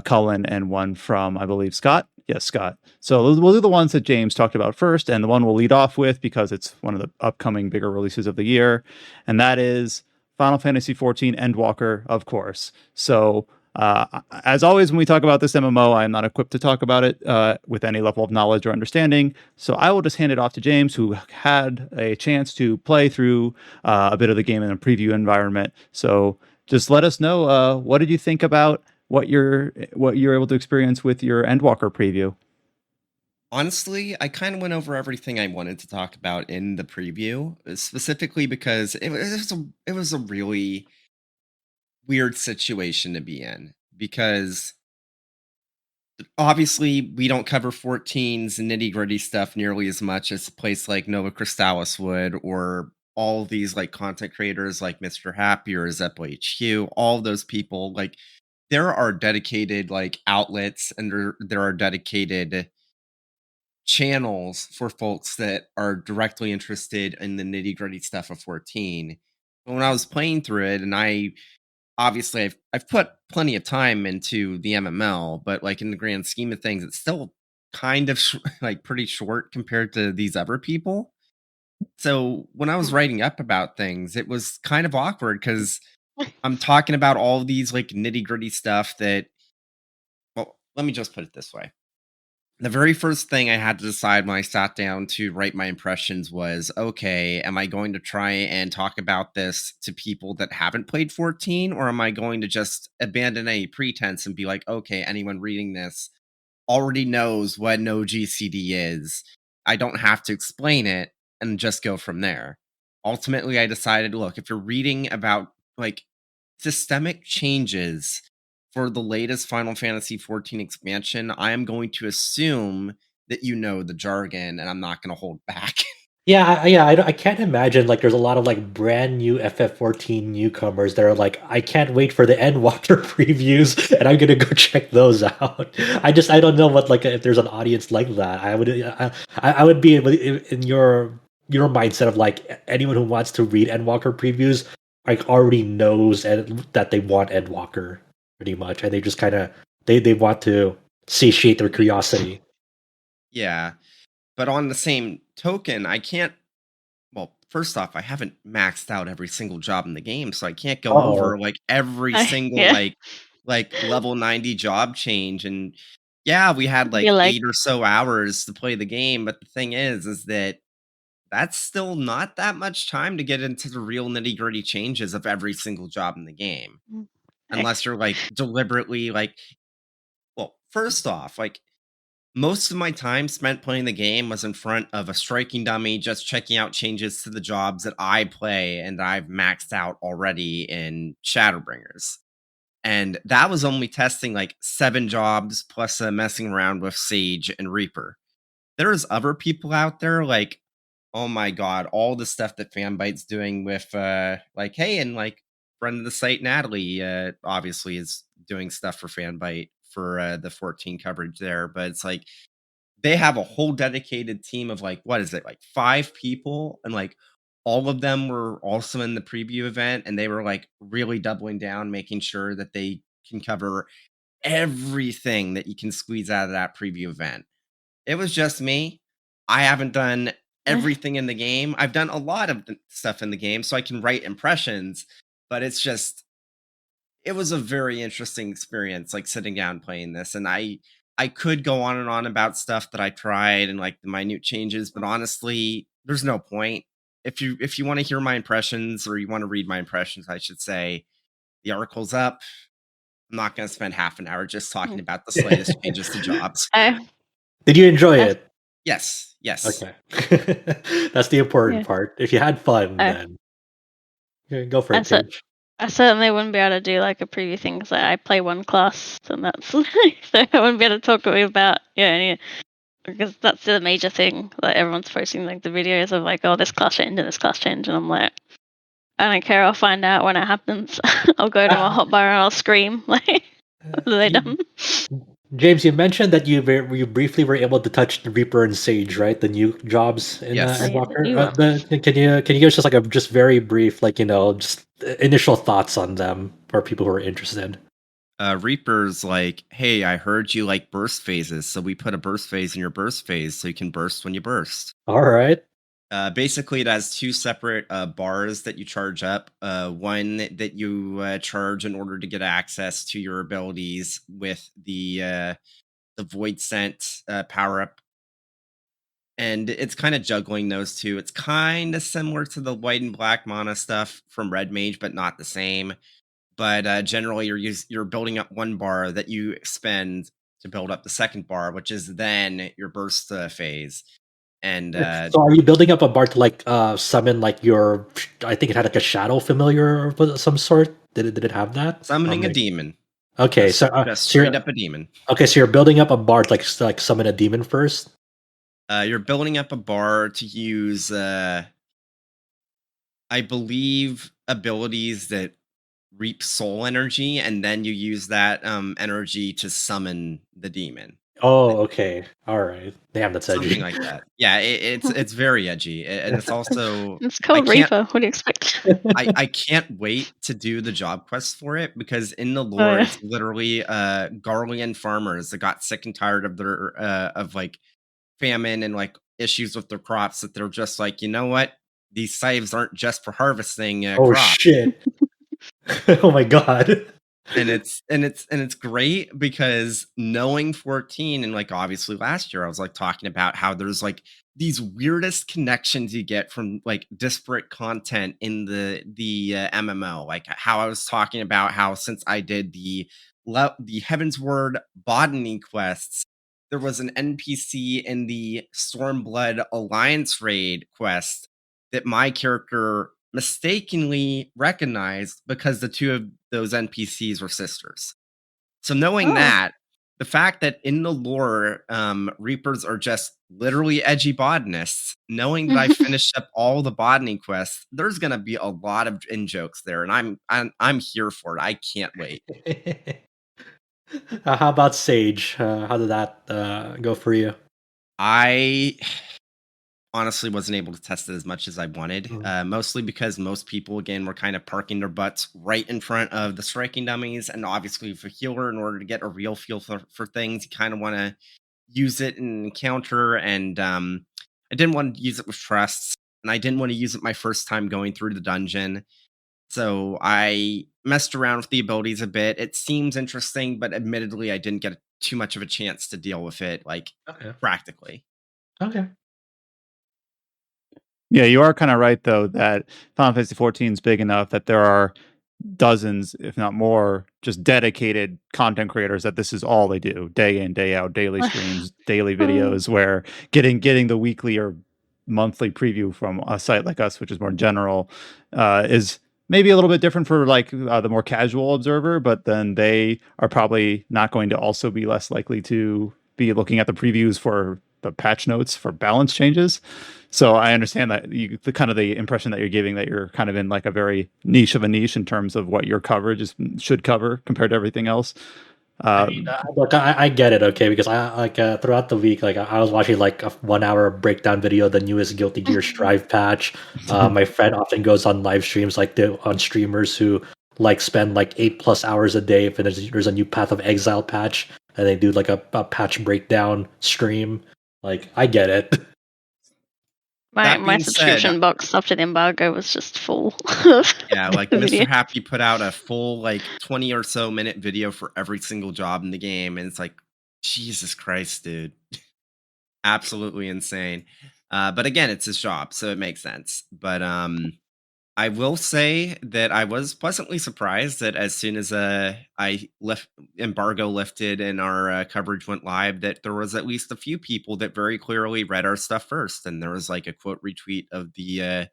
Speaker 1: Cullen and one from, I believe, Scott. Yes, Scott. So we'll do the ones that James talked about first, and the one we'll lead off with because it's one of the upcoming bigger releases of the year, and that is Final Fantasy XIV Endwalker, of course. So, as always, when we talk about this MMO, I am not equipped to talk about it with any level of knowledge or understanding. So I will just hand it off to James, who had a chance to play through a bit of the game in a preview environment. So just let us know, what did you think about what you're able to experience with your Endwalker preview?
Speaker 3: Honestly, I kind of went over everything I wanted to talk about in the preview, specifically because it was a really weird situation to be in. Because obviously, we don't cover 14's nitty gritty stuff nearly as much as a place like Nova Crystallis would, or all these like content creators like Mr. Happy or Zeppo HQ. All those people, like, there are dedicated like outlets, and there are dedicated channels for folks that are directly interested in the nitty gritty stuff of 14. But when I was playing through it, and I've put plenty of time into the MML, but like in the grand scheme of things, it's still kind of like pretty short compared to these other people. So when I was writing up about things, it was kind of awkward because I'm talking about all of these like nitty gritty stuff that, well, let me just put it this way. The very first thing I had to decide when I sat down to write my impressions was, okay, am I going to try and talk about this to people that haven't played 14, or am I going to just abandon any pretense and be like, okay, anyone reading this already knows what an OGCD is. I don't have to explain it, and just go from there. Ultimately, I decided, look, if you're reading about like systemic changes for the latest Final Fantasy 14 expansion, I am going to assume that you know the jargon, and I'm not going to hold back.
Speaker 2: Yeah, I can't imagine like there's a lot of like brand new FF14 newcomers that are like, I can't wait for the Endwalker previews, and I'm gonna go check those out. I don't know what, like, if there's an audience like that. I would be in your mindset of like anyone who wants to read Endwalker previews. like already knows that they want Endwalker pretty much, and they just kind of they want to satiate their curiosity.
Speaker 3: Yeah. But on the same token, I can't. Well, first off, I haven't maxed out every single job in the game, so I can't go
Speaker 2: Oh,
Speaker 3: over like every single
Speaker 4: Yeah.
Speaker 3: like level 90 job change. And yeah, we had
Speaker 4: You're
Speaker 3: like
Speaker 4: like,
Speaker 3: 8 or so hours to play the game, but the thing is that that's still not that much time to get into the real nitty-gritty changes of every single job in the game.
Speaker 4: eh,
Speaker 3: Unless you're like deliberately like, well, first off, like most of my time spent playing the game was in front of a striking dummy, just checking out changes to the jobs that I play and I've maxed out already in Shadowbringers. And that was only testing like 7 jobs plus messing around with Sage and Reaper. There's other people out there like, oh my god, all the stuff that Fanbyte's doing with like, hey, and like friend of the site Natalie obviously is doing stuff for Fanbyte for the 14 coverage there, but it's like they have a whole dedicated team of like, what is it, like 5 people, and like all of them were also in the preview event, and they were like really doubling down, making sure that they can cover everything that you can squeeze out of that preview event. It was just me. I haven't done everything in the game. I've done a lot of the stuff in the game, so I can write impressions, but it's just it was a very interesting experience, like, sitting down playing this, and I could go on and on about stuff that I tried and, like, the minute changes, but honestly, there's no point. If you wanna hear my impressions or you wanna read my impressions, I should say, the article's up. I'm not gonna spend half an hour just talking about the slightest changes to jobs.
Speaker 4: I,
Speaker 2: did you enjoy
Speaker 4: I,
Speaker 2: it?
Speaker 3: Yes, yes.
Speaker 2: Okay, that's the important
Speaker 4: yeah.
Speaker 2: part. If you had fun,
Speaker 4: I,
Speaker 2: then yeah, go for
Speaker 4: I,
Speaker 2: it,
Speaker 4: cer-
Speaker 2: Paige.
Speaker 4: I certainly wouldn't be able to do like a preview thing because I play one class and that's so I wouldn't be able to talk about because that's the major thing. Like everyone's posting like the videos of like, oh, this class change and this class change, and I'm like, I don't care. I'll find out when it happens. I'll go to my hotbar and I'll scream like, what are they
Speaker 2: You,
Speaker 4: done?
Speaker 2: James, you mentioned that you briefly were able to touch the Reaper and Sage, right? The new jobs in
Speaker 4: Oh
Speaker 3: Yes.
Speaker 4: yeah, the
Speaker 2: Endwalker.
Speaker 4: new one.
Speaker 2: Can you give us just like a just very brief, like just initial thoughts on them for people who are interested?
Speaker 3: Reaper's like, "Hey, I heard you like burst phases, so we put a burst phase in your burst phase so you can burst when you burst."
Speaker 2: All right.
Speaker 3: Basically, it has 2 separate bars that you charge up. One that you charge in order to get access to your abilities with the Void Scent power up, and it's kind of juggling those two. It's kind of similar to the white and black mana stuff from Red Mage, but not the same. But generally, you're building up one bar that you spend to build up the second bar, which is then your burst phase. And
Speaker 2: So are you building up a bar to like summon like your? I think it had like a shadow familiar of some sort. Did it have that? Or
Speaker 3: summoning a demon,
Speaker 2: okay, so
Speaker 3: just
Speaker 2: so
Speaker 3: straight
Speaker 2: you're
Speaker 3: up a demon.
Speaker 2: okay, so you're building up a bar to like summon a demon first.
Speaker 3: You're building up a bar to use, I believe, abilities that reap soul energy, and then you use that energy to summon the demon.
Speaker 2: Oh, okay. All right. Damn, that's
Speaker 3: Something
Speaker 2: edgy.
Speaker 3: like that. Yeah, it's very edgy, and it's also
Speaker 4: It's
Speaker 3: I
Speaker 4: called
Speaker 3: can't
Speaker 4: Reaper. What do you expect?
Speaker 3: I can't wait to do the job quests for it because in the
Speaker 4: Oh
Speaker 3: lore
Speaker 4: yeah.
Speaker 3: it's literally Garlean farmers that got sick and tired of their of like famine and like issues with their crops that they're just like, you know what? These scythes aren't just for harvesting
Speaker 2: Oh
Speaker 3: crops.
Speaker 2: shit. Oh my god.
Speaker 3: And it's great because knowing 14 and like obviously last year I was like talking about how there's like these weirdest connections you get from like disparate content in the MMO, like how I was talking about how since I did the Heaven's Word botany quests, there was an NPC in the Stormblood Alliance raid quest that my character mistakenly recognized because the two of those NPCs were sisters. So knowing
Speaker 4: Oh.
Speaker 3: that, the fact that in the lore, Reapers are just literally edgy botanists, knowing that I finished up all the botany quests, there's gonna be a lot of in jokes there, and I'm here for it. I can't wait.
Speaker 2: How about Sage? How did that go for you?
Speaker 3: I honestly wasn't able to test it as much as I wanted, mostly because most people, again, were kind of parking their butts right in front of the striking dummies. And obviously, for healer, in order to get a real feel for things, you kind of want to use it in encounter. And I didn't want to use it with trusts, and I didn't want to use it my first time going through the dungeon. So I messed around with the abilities a bit. It seems interesting, but admittedly, I didn't get too much of a chance to deal with it, like
Speaker 2: Okay.
Speaker 3: practically.
Speaker 2: Okay.
Speaker 1: Yeah, you are kind of right though that Final Fantasy 14 is big enough that there are dozens, if not more, just dedicated content creators that this is all they do, day in, day out, daily streams, daily videos, where getting the weekly or monthly preview from a site like us, which is more general, is maybe a little bit different for like the more casual observer, but then they are probably not going to also be less likely to be looking at the previews for the patch notes for balance changes. So I understand that the kind of the impression that you're giving that you're kind of in like a very niche of a niche in terms of what your coverage should cover compared to everything else.
Speaker 2: I mean, look, I get it, okay, because I like throughout the week, like I was watching like a 1 hour breakdown video of the newest Guilty Gear Strive patch. My friend often goes on live streams, like on streamers who like spend like 8+ hours a day if there's a new Path of Exile patch, and they do like a patch breakdown stream. Like, I get it.
Speaker 4: My
Speaker 3: That being
Speaker 4: subscription
Speaker 3: said,
Speaker 4: box after the embargo was just full.
Speaker 3: yeah, like
Speaker 4: the
Speaker 3: Mr.
Speaker 4: video.
Speaker 3: Happy put out a full like 20 or so minute video for every single job in the game, and it's like, Jesus Christ, dude. Absolutely insane. But again, it's his job, so it makes sense. But I will say that I was pleasantly surprised that as soon as I left embargo lifted and our coverage went live, that there was at least a few people that very clearly read our stuff first, and there was like a quote retweet of the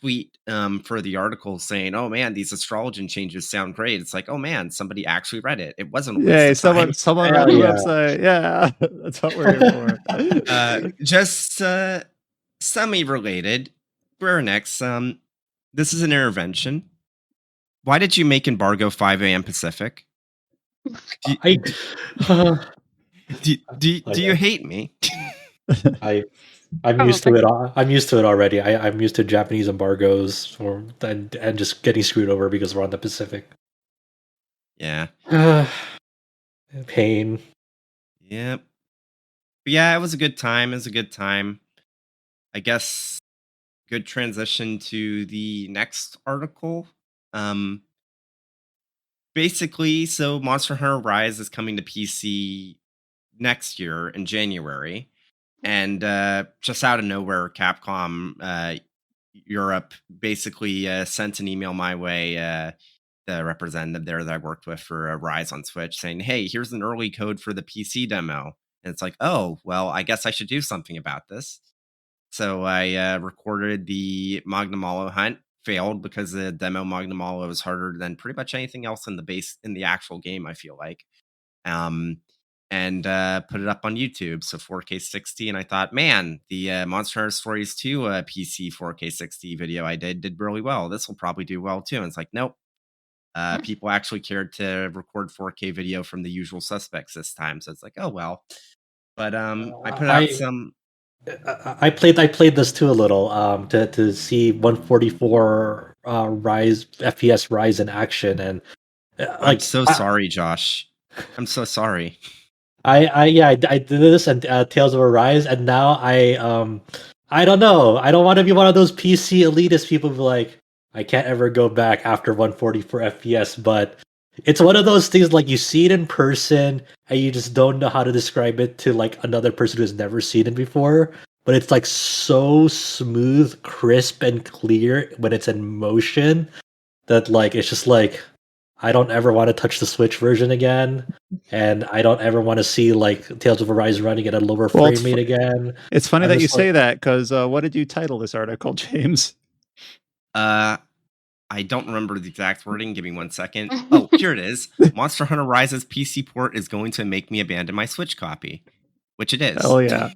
Speaker 3: tweet for the article saying, "Oh man, these astrology changes sound great." It's like, oh man, somebody actually read it. It wasn't a waste
Speaker 1: yeah,
Speaker 3: of time.
Speaker 1: someone
Speaker 2: Hell
Speaker 1: ran the
Speaker 2: yeah.
Speaker 1: website. Yeah, that's what we're here for.
Speaker 3: Just semi-related. Square Enix, this is an intervention. Why did you make embargo 5 a.m. Pacific? Do,
Speaker 2: I,
Speaker 3: do you hate me?
Speaker 2: I'm used to it. I'm used to it already. I'm used to Japanese embargoes and just getting screwed over because we're on the Pacific.
Speaker 3: Yeah.
Speaker 2: Pain.
Speaker 3: Yep. But yeah, it was a good time. It was a good time. I guess good transition to the next article. Basically, so Monster Hunter Rise is coming to PC next year in January. And just out of nowhere, Capcom Europe basically sent an email my way, the representative there that I worked with for Rise on Switch, saying, "Hey, here's an early code for the PC demo." And it's like, oh, well, I guess I should do something about this. So I recorded the Magnamalo hunt. Failed because the demo Magnamalo is harder than pretty much anything else in the actual game, I feel like. Um, and put it up on YouTube, so 4K 60. And I thought, man, the Monster Hunter Stories 2 PC 4K 60 video I did really well. This will probably do well too. And it's like, nope. People actually cared to record 4K video from the usual suspects this time. So it's like, oh well. But I put out some.
Speaker 2: I played this too a little to see 144 Rise FPS Rise in action, and
Speaker 3: I'm so sorry, Josh. I'm so sorry.
Speaker 2: I did this and Tales of Arise, and now I don't know. I don't want to be one of those PC elitist people who like I can't ever go back after 144 FPS, but it's one of those things like you see it in person and you just don't know how to describe it to like another person who's never seen it before. But it's like so smooth, crisp, and clear when it's in motion that like it's just like I don't ever want to touch the Switch version again, and I don't ever want to see like Tales of Arise running at a lower frame rate again.
Speaker 1: It's funny that you say that because what did you title this article, James?
Speaker 3: I don't remember the exact wording. Give me 1 second. Oh, here it is. Monster Hunter Rise's PC port is going to make me abandon my Switch copy, which it is.
Speaker 1: Oh yeah.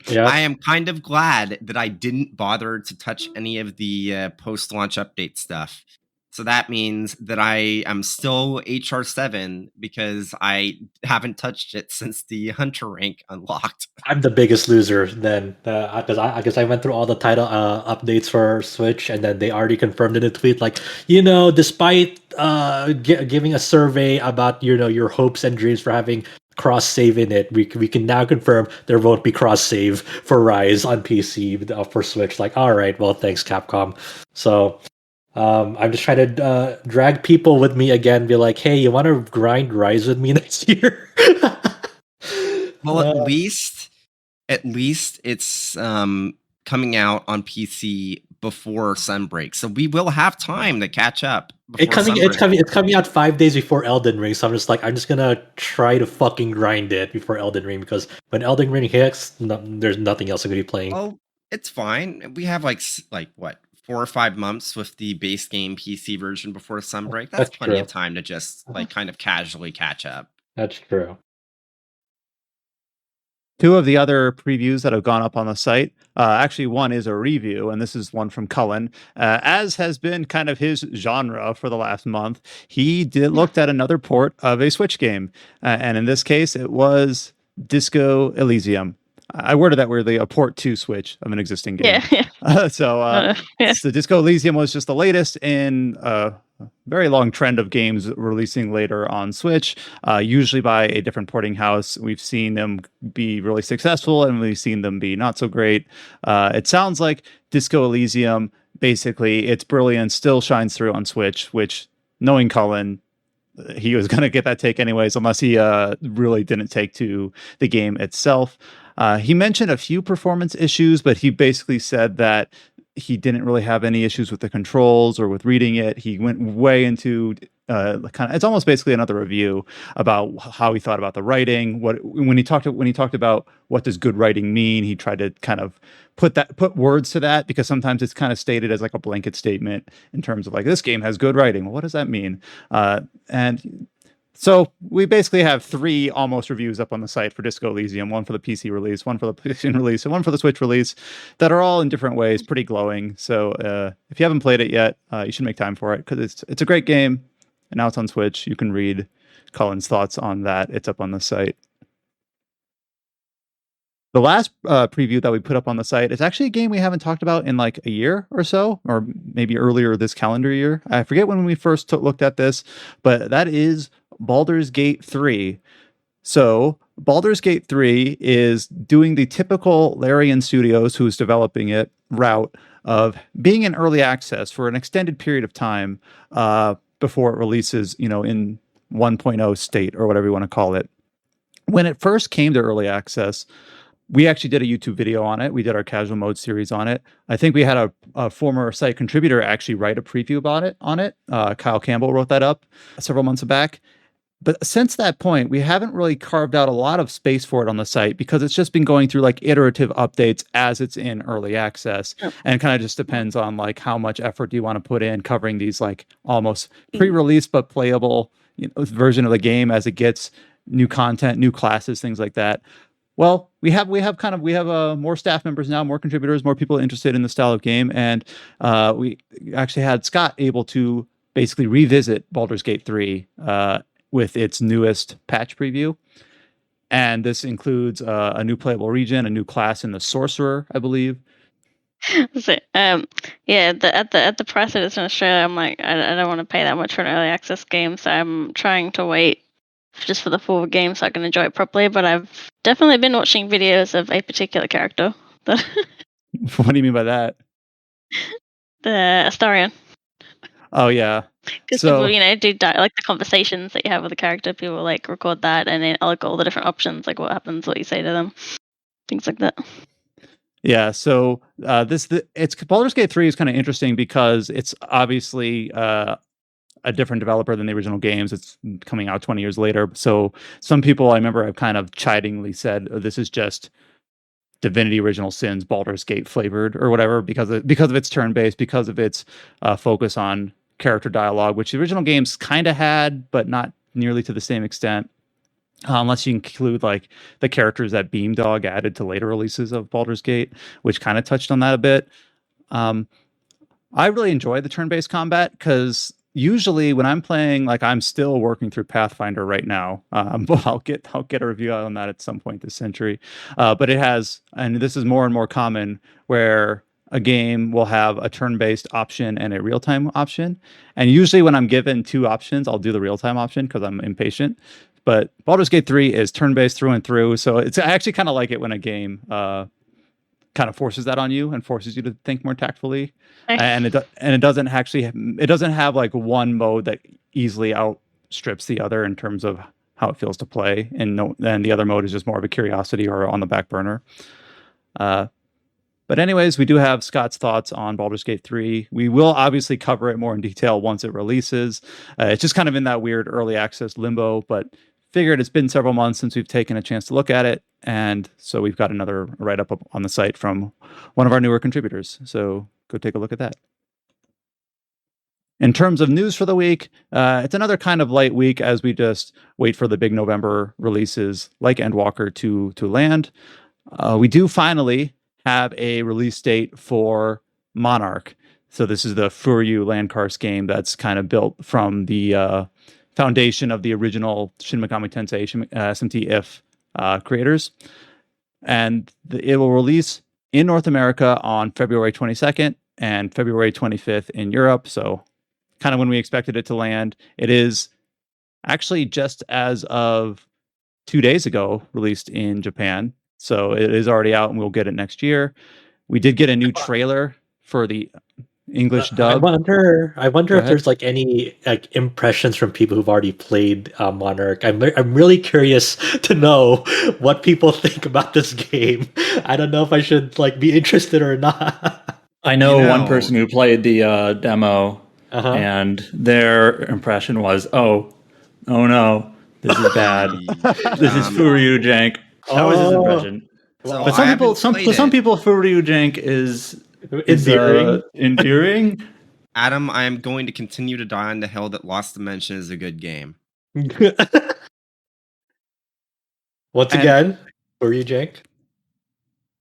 Speaker 2: Yeah.
Speaker 3: I am kind of glad that I didn't bother to touch any of the post-launch update stuff. So that means that I am still HR7 because I haven't touched it since the Hunter rank unlocked.
Speaker 2: I'm the biggest loser then, because I guess I went through all the title updates for Switch, and then they already confirmed in a tweet, like, despite giving a survey about your hopes and dreams for having cross save in it, we can now confirm there won't be cross save for Rise on PC for Switch. Like, all right, well, thanks Capcom. So. I'm just trying to drag people with me again. Be like, hey, you want to grind Rise with me next year?
Speaker 3: Well, at least it's coming out on PC before Sunbreak, so we will have time to catch up.
Speaker 2: It's coming out 5 days before Elden Ring, so I'm just gonna try to fucking grind it before Elden Ring, because when Elden Ring hits, there's nothing else I'm gonna be playing.
Speaker 3: Oh, it's fine. We have like what, 4 or 5 months with the base game PC version before Sunbreak. That's plenty
Speaker 2: true.
Speaker 3: of time to just like kind of casually catch up.
Speaker 2: That's true.
Speaker 1: Two of the other previews that have gone up on the site, actually one is a review, and this is one from Cullen. As has been kind of his genre for the last month, he looked at another port of a Switch game, and in this case, it was Disco Elysium. I worded that weirdly, a port to Switch of an existing game.
Speaker 4: Yeah.
Speaker 1: So Disco Elysium was just the latest in a very long trend of games releasing later on Switch, usually by a different porting house. We've seen them be really successful, and we've seen them be not so great. It sounds like Disco Elysium, basically, its brilliance still shines through on Switch, which, knowing Cullen, he was going to get that take anyways, unless he really didn't take to the game itself. He mentioned a few performance issues, but he basically said that he didn't really have any issues with the controls or with reading it. He went way into it's almost basically another review about how he thought about the writing. When he talked about what does good writing mean, he tried to kind of put words to that, because sometimes it's kind of stated as like a blanket statement in terms of like, this game has good writing. Well, what does that mean? And so we basically have 3 almost reviews up on the site for Disco Elysium, one for the PC release, one for the PlayStation release, and one for the Switch release, that are all in different ways pretty glowing. So if you haven't played it yet, you should make time for it, because it's a great game, and now it's on Switch. You can read Cullen's thoughts on that. It's up on the site. The last preview that we put up on the site is actually a game we haven't talked about in like a year or so, or maybe earlier this calendar year. I forget when we first looked at this, but that is Baldur's Gate 3. So Baldur's Gate 3 is doing the typical Larian Studios, who's developing it, route of being in early access for an extended period of time before it releases, in 1.0 state, or whatever you want to call it. When it first came to early access, we actually did a YouTube video on it. We did our casual mode series on it. I think we had a former site contributor actually write a preview about it on it. Kyle Campbell wrote that up several months back. But since that point, we haven't really carved out a lot of space for it on the site, because it's just been going through like iterative updates as it's in early access. Oh. And it kind of just depends on like how much effort do you want to put in covering these like almost pre-release but playable version of the game as it gets new content, new classes, things like that. Well, we have more staff members now, more contributors, more people interested in the style of game, and we actually had Scott able to basically revisit Baldur's Gate 3 with its newest patch preview, and this includes a new playable region, a new class in the Sorcerer, I believe.
Speaker 4: So, at the price it is in Australia, I'm like, I don't want to pay that much for an early access game, so I'm trying to wait just for the full game so I can enjoy it properly. But I've definitely been watching videos of a particular character.
Speaker 1: What do you mean by that?
Speaker 4: The Astarion.
Speaker 1: Oh yeah.
Speaker 4: Because people, do like the conversations that you have with the character. People like record that, and then like all the different options, like what happens, what you say to them, things like that.
Speaker 1: Yeah. So Baldur's Gate 3 is kind of interesting because it's obviously a different developer than the original games. It's coming out 20 years later. So some people, I remember, have kind of chidingly said, oh, this is just Divinity Original Sin's Baldur's Gate flavored or whatever, because of its turn-based, because of its focus on character dialogue, which the original games kind of had, but not nearly to the same extent. Unless you include like the characters that Beamdog added to later releases of Baldur's Gate, which kind of touched on that a bit. I really enjoy the turn-based combat because usually when I'm playing, like I'm still working through Pathfinder right now. But I'll get a review on that at some point this century. But it has, and this is more and more common, where a game will have a turn-based option and a real-time option. And usually when I'm given two options, I'll do the real-time option because I'm impatient. But Baldur's Gate 3 is turn-based through and through, so I actually kind of like it when a game kind of forces that on you and forces you to think more tactfully. And it doesn't have like one mode that easily outstrips the other in terms of how it feels to play, and the other mode is just more of a curiosity or on the back burner. But anyways, we do have Scott's thoughts on Baldur's Gate 3. We will obviously cover it more in detail once it releases. It's just kind of in that weird early access limbo, but figured it's been several months since we've taken a chance to look at it, and so we've got another write-up on the site from one of our newer contributors. So go take a look at that. In terms of news for the week, it's another kind of light week as we just wait for the big November releases like Endwalker to land. We do finally have a release date for Monarch. So this is the Furyu Landcars game that's kind of built from the foundation of the original Shin Megami Tensei SMT-IF creators. And it will release in North America on February 22nd and February 25th in Europe. So kind of when we expected it to land. It is actually just as of 2 days ago released in Japan. So it is already out and we'll get it next year. We did get a new trailer for the English dub.
Speaker 2: I wonder if there's like any like impressions from people who've already played Monarch. I'm really curious to know what people think about this game. I don't know if I should like be interested or not.
Speaker 5: I know one person who played the demo, and their impression was, "Oh no, this is bad. This is Furyu jank." That was his impression.
Speaker 3: So
Speaker 5: but some people, Furyu jank is endearing.
Speaker 3: Adam, I am going to continue to die on the hill that Lost Dimension is a good game.
Speaker 2: Once again, Furyu jank.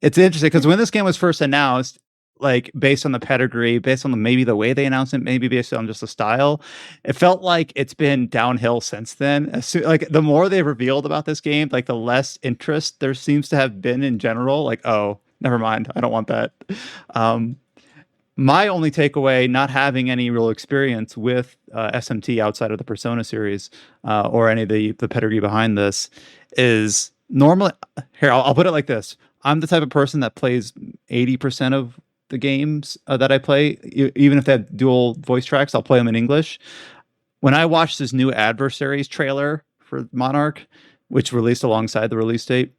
Speaker 1: It's interesting because when this game was first announced, like based on the pedigree, based on maybe the way they announced it, maybe based on just the style, it felt like it's been downhill since then. Like the more they've revealed about this game, like the less interest there seems to have been in general. Like, oh, never mind, I don't want that. My only takeaway, not having any real experience with SMT outside of the Persona series or any of the pedigree behind this, is normally here. I'll put it like this: I'm the type of person that plays 80% of the games that I play, even if they have dual voice tracks, I'll play them in English. When I watched this new Adversaries trailer for Monarch, which released alongside the release date,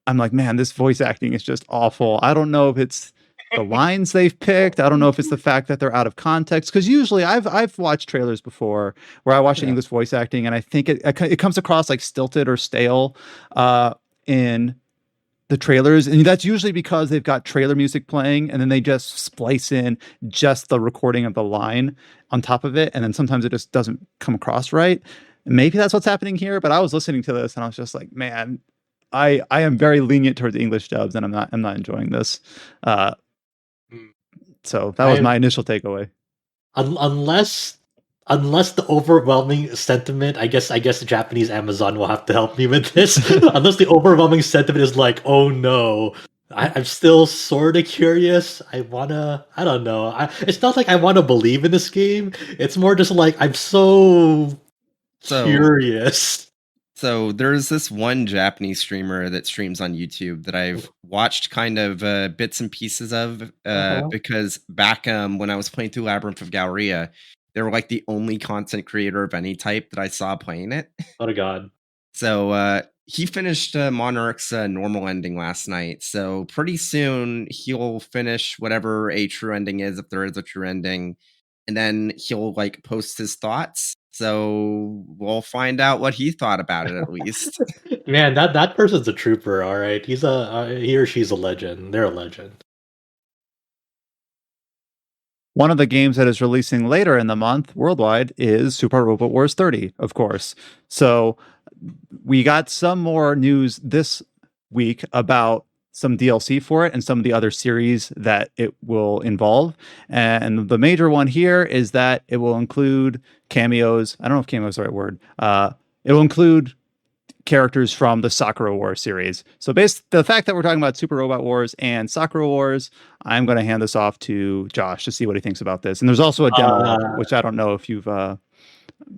Speaker 1: I'm like, man, this voice acting is just awful. I don't know if it's the lines they've picked. I don't know if it's the fact that they're out of context. Because usually I've watched trailers before where I watch English voice acting, and I think it comes across like stilted or stale in the trailers, and that's usually because they've got trailer music playing and then they just splice in just the recording of the line on top of it, and then sometimes it just doesn't come across right. And maybe that's what's happening here, but I was listening to this and I was just like, man, I am very lenient towards English dubs, and I'm not enjoying this. So that was my initial takeaway.
Speaker 2: Unless the overwhelming sentiment, I guess the Japanese Amazon will have to help me with this. Unless the overwhelming sentiment is like, oh no, I'm still sort of curious. I don't know. It's not like I want to believe in this game. It's more just like I'm so curious.
Speaker 3: So there's this one Japanese streamer that streams on YouTube that I've watched kind of bits and pieces of because back when I was playing through Labyrinth of Galleria, they were like the only content creator of any type that I saw playing it.
Speaker 2: Oh god.
Speaker 3: So he finished Monarch's normal ending last night. So pretty soon he'll finish whatever a true ending is, if there is a true ending. And then he'll like post his thoughts. So we'll find out what he thought about it at least.
Speaker 2: Man, that person's a trooper, all right. He or she's a legend. They're a legend.
Speaker 1: One of the games that is releasing later in the month worldwide is Super Robot Wars 30, of course. So we got some more news this week about some DLC for it and some of the other series that it will involve. And the major one here is that it will include cameos. I don't know if cameo is the right word. It will include characters from the Sakura Wars series. So the fact that we're talking about Super Robot Wars and Sakura Wars, I'm going to hand this off to Josh to see what he thinks about this. And there's also a demo, which I don't know if you've had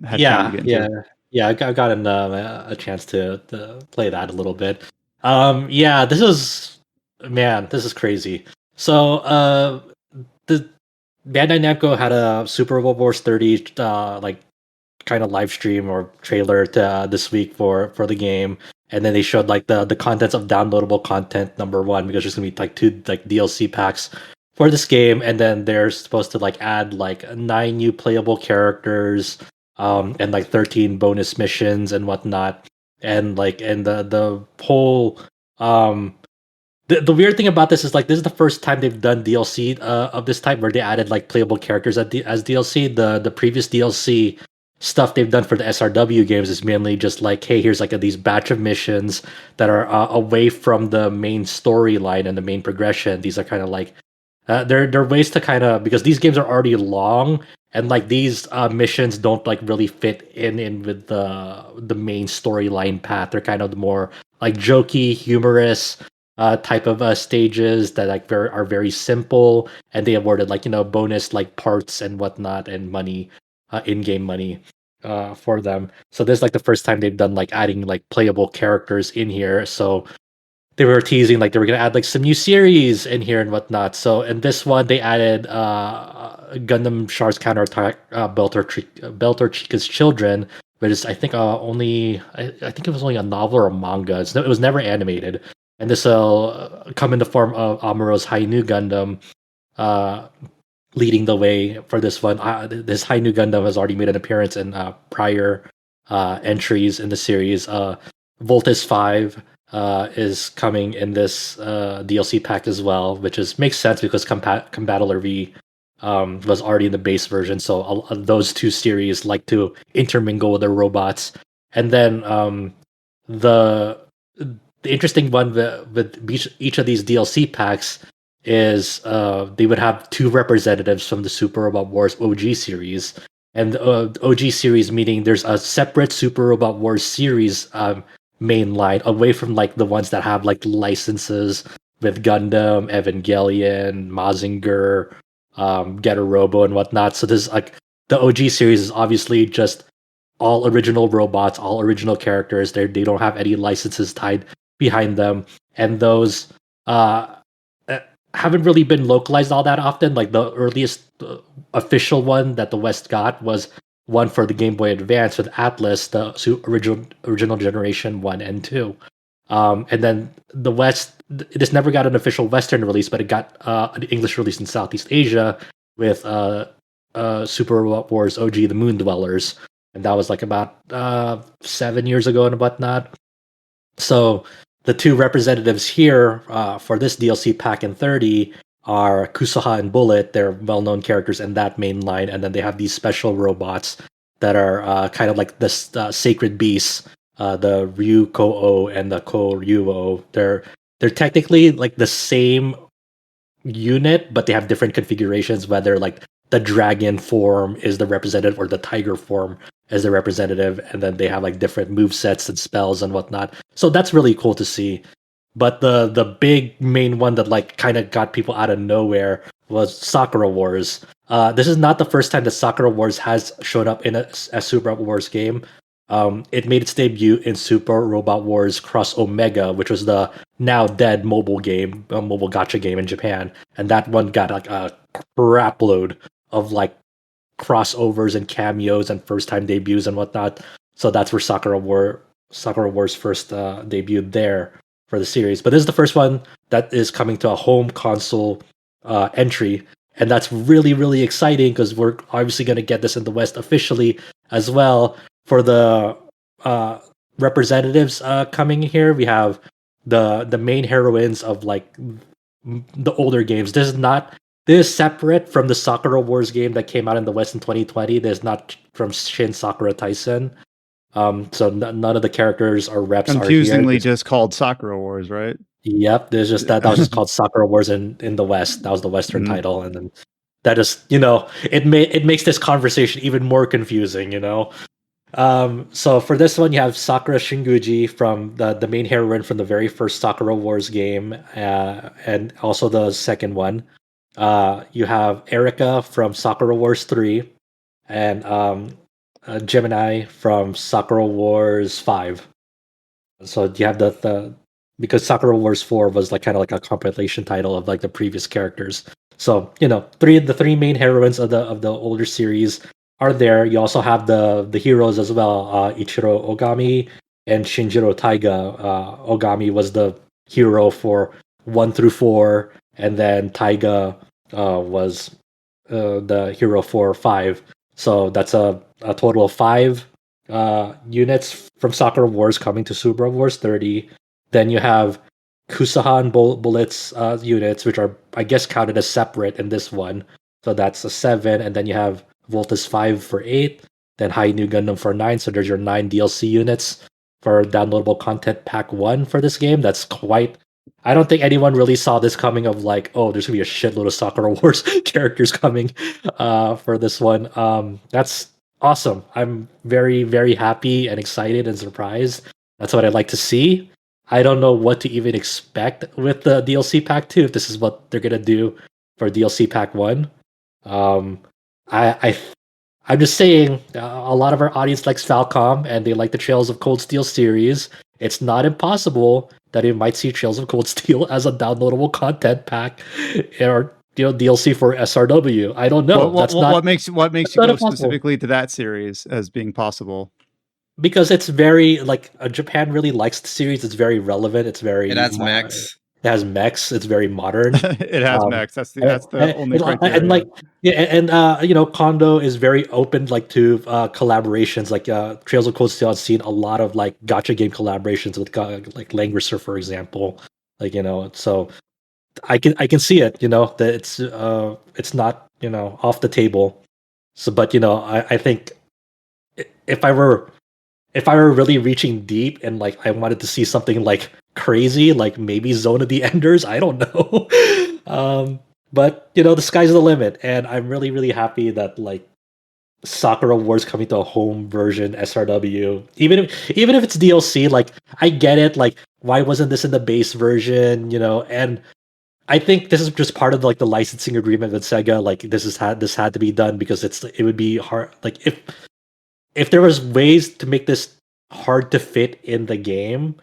Speaker 1: time to get into.
Speaker 2: Yeah, I got a chance to play that a little bit. This is crazy. So the Bandai Namco had a Super Robot Wars 30 kind of live stream or trailer to, this week for the game, and then they showed like the contents of downloadable content number 1, because there's gonna be like 2 like DLC packs for this game, and then they're supposed to like add like 9 new playable characters, and like 13 bonus missions and whatnot, and the whole the weird thing about this is like this is the first time they've done DLC of this type where they added like playable characters as DLC. The previous DLC stuff they've done for the SRW games is mainly just like, hey, here's like these batch of missions that are away from the main storyline and the main progression. These are kind of like they're ways to kind of, because these games are already long, and like these missions don't like really fit in with the main storyline path. They're kind of more like jokey, humorous type of stages that like are very simple, and they awarded like bonus like parts and whatnot and money, in-game money for them. So this is like the first time they've done like adding like playable characters in here. So they were teasing like they were gonna add like some new series in here and whatnot. So in this one they added Gundam Char's Counterattack, Belter Chica's Children, which is I think only I think it was only a novel or a manga. It was never animated. And this will come in the form of Amuro's Hainu Gundam, leading the way for this one. This Hainu Gundam has already made an appearance in prior entries in the series. Voltus 5 is coming in this DLC pack as well, which makes sense because Combattler V was already in the base version. So those 2 series like to intermingle with their robots. And then the interesting one with each of these DLC packs is they would have 2 representatives from the Super Robot Wars OG series. And the OG series meaning there's a separate Super Robot Wars series main line, away from like the ones that have like licenses with Gundam, Evangelion, Mazinger, Getter Robo and whatnot. So this like the OG series is obviously just all original robots, all original characters. They don't have any licenses tied behind them, and those haven't really been localized all that often. Like the earliest official one that the West got was one for the Game Boy Advance with Atlas, the original generation 1 and 2. And then the West, this never got an official Western release, but it got an English release in Southeast Asia with Super Robot Wars OG, the Moon Dwellers, and that was like about 7 years ago and whatnot. So the 2 representatives here for this DLC pack in 30 are Kusaha and Bullet. They're well-known characters in that main line, and then they have these special robots that are kind of like the sacred beasts, the Ryu Ko-O and the Ko-Ryu-O. They're technically like the same unit, but they have different configurations, whether like the dragon form is the representative or the tiger form as the representative, and then they have like different move sets and spells and whatnot. So that's really cool to see. But the big main one that like kind of got people out of nowhere was Sakura Wars. This is not the first time that Sakura Wars has shown up in a Super Robot Wars game. It made its debut in Super Robot Wars Cross Omega, which was the now dead mobile gacha game in Japan, and that one got like a crap load of like crossovers and cameos and first time debuts and whatnot. So that's where Sakura Wars first debuted there for the series. But this is the first one that is coming to a home console entry, and that's really, really exciting because we're obviously going to get this in the West officially as well. For the representatives coming here, we have the main heroines of like the older games. This is separate from the Sakura Wars game that came out in the West in 2020. This is not from Shin Sakura Taisen. So none of the characters or reps
Speaker 1: confusingly
Speaker 2: are here.
Speaker 1: Just called Sakura Wars, right?
Speaker 2: Yep, there's just that was just called Sakura Wars in the West. That was the Western title, and then that just it makes this conversation even more confusing. So for this one, you have Sakura Shinguji from the main heroine from the very first Sakura Wars game, and also the second one. You have Erika from Sakura Wars 3, and Gemini from Sakura Wars 5. So you have the because Sakura Wars 4 was like kind of like a compilation title of like the previous characters. So the three main heroines of the older series are there. You also have the heroes as well. Ichiro Ogami and Shinjiro Taiga. Ogami was the hero for 1 through 4, and then Taiga was the hero for 5. So that's a total of 5 units from Sakura Wars coming to Sakura Wars 30. Then you have Kusahan Bullets units, which are, I guess, counted as separate in this one. So that's a 7. And then you have Voltus 5 for 8. Then High New Gundam for 9. So there's your 9 DLC units for downloadable content pack 1 for this game. That's quite... I don't think anyone really saw this coming of like, oh, there's going to be a shitload of Sakura Wars characters coming for this one. That's awesome. I'm very, very happy and excited and surprised. That's what I'd like to see. I don't know what to even expect with the DLC pack 2 if this is what they're gonna do for DLC pack 1. I'm just saying, a lot of our audience likes Falcom and they like the Trails of Cold Steel series. It's not impossible that we might see Trails of Cold Steel as a downloadable content pack or DLC for SRW. I don't know.
Speaker 1: What makes you go specifically to that series as being possible?
Speaker 2: Because it's very like Japan really likes the series. It's very relevant. It has
Speaker 3: mechs.
Speaker 2: It has mechs. It's very modern.
Speaker 1: It has mechs. That's the only criteria.
Speaker 2: And like Kondo is very open like to collaborations. Like Trails of Cold Steel has seen a lot of like gacha game collaborations with like Langrisser, for example. Like so I can see it. That it's not off the table. So, but I think if I were really reaching deep and like I wanted to see something like crazy, like maybe Zone of the Enders, I don't know. But the sky's the limit, and I'm really, really happy that like Sakura Wars coming to a home version SRW. Even if it's DLC, like I get it. Like why wasn't this in the base version? And I think this is just part of like the licensing agreement with Sega. Like this had to be done because it would be hard. Like if there was ways to make this hard to fit in the game,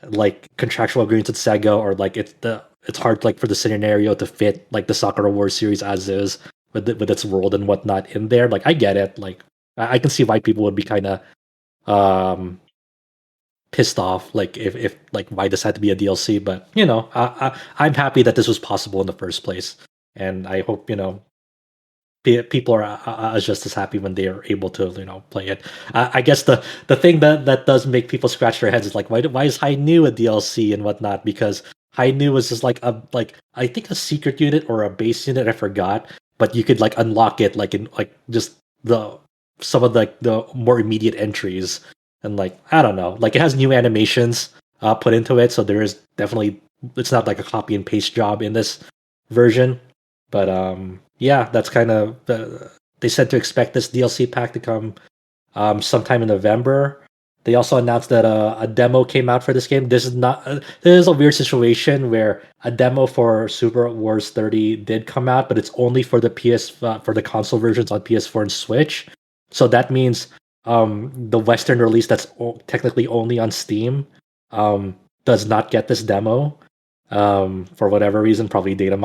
Speaker 2: like contractual agreements with Sega, or like it's hard like for the scenario to fit like the Sakura Wars series as is with its world and whatnot in there. Like I get it. Like I can see why people would be kind of pissed off. Like if like why this had to be a DLC, but I'm happy that this was possible in the first place, and I hope people are just as happy when they are able to play it. I guess the thing that does make people scratch their heads is like why is High New a DLC and whatnot, because High New was just like I think a secret unit or a base unit, I forgot, but you could like unlock it like in like just some of the more immediate entries, and like I don't know, like it has new animations put into it, so there is definitely, it's not like a copy and paste job in this version. But yeah, that's kind of they said to expect this DLC pack to come sometime in November. They also announced that a demo came out for this game. This is a weird situation where a demo for Super Wars 30 did come out, but it's only for the for the console versions on PS4 and Switch. So that means the Western release that's technically only on Steam does not get this demo. For whatever reason, probably data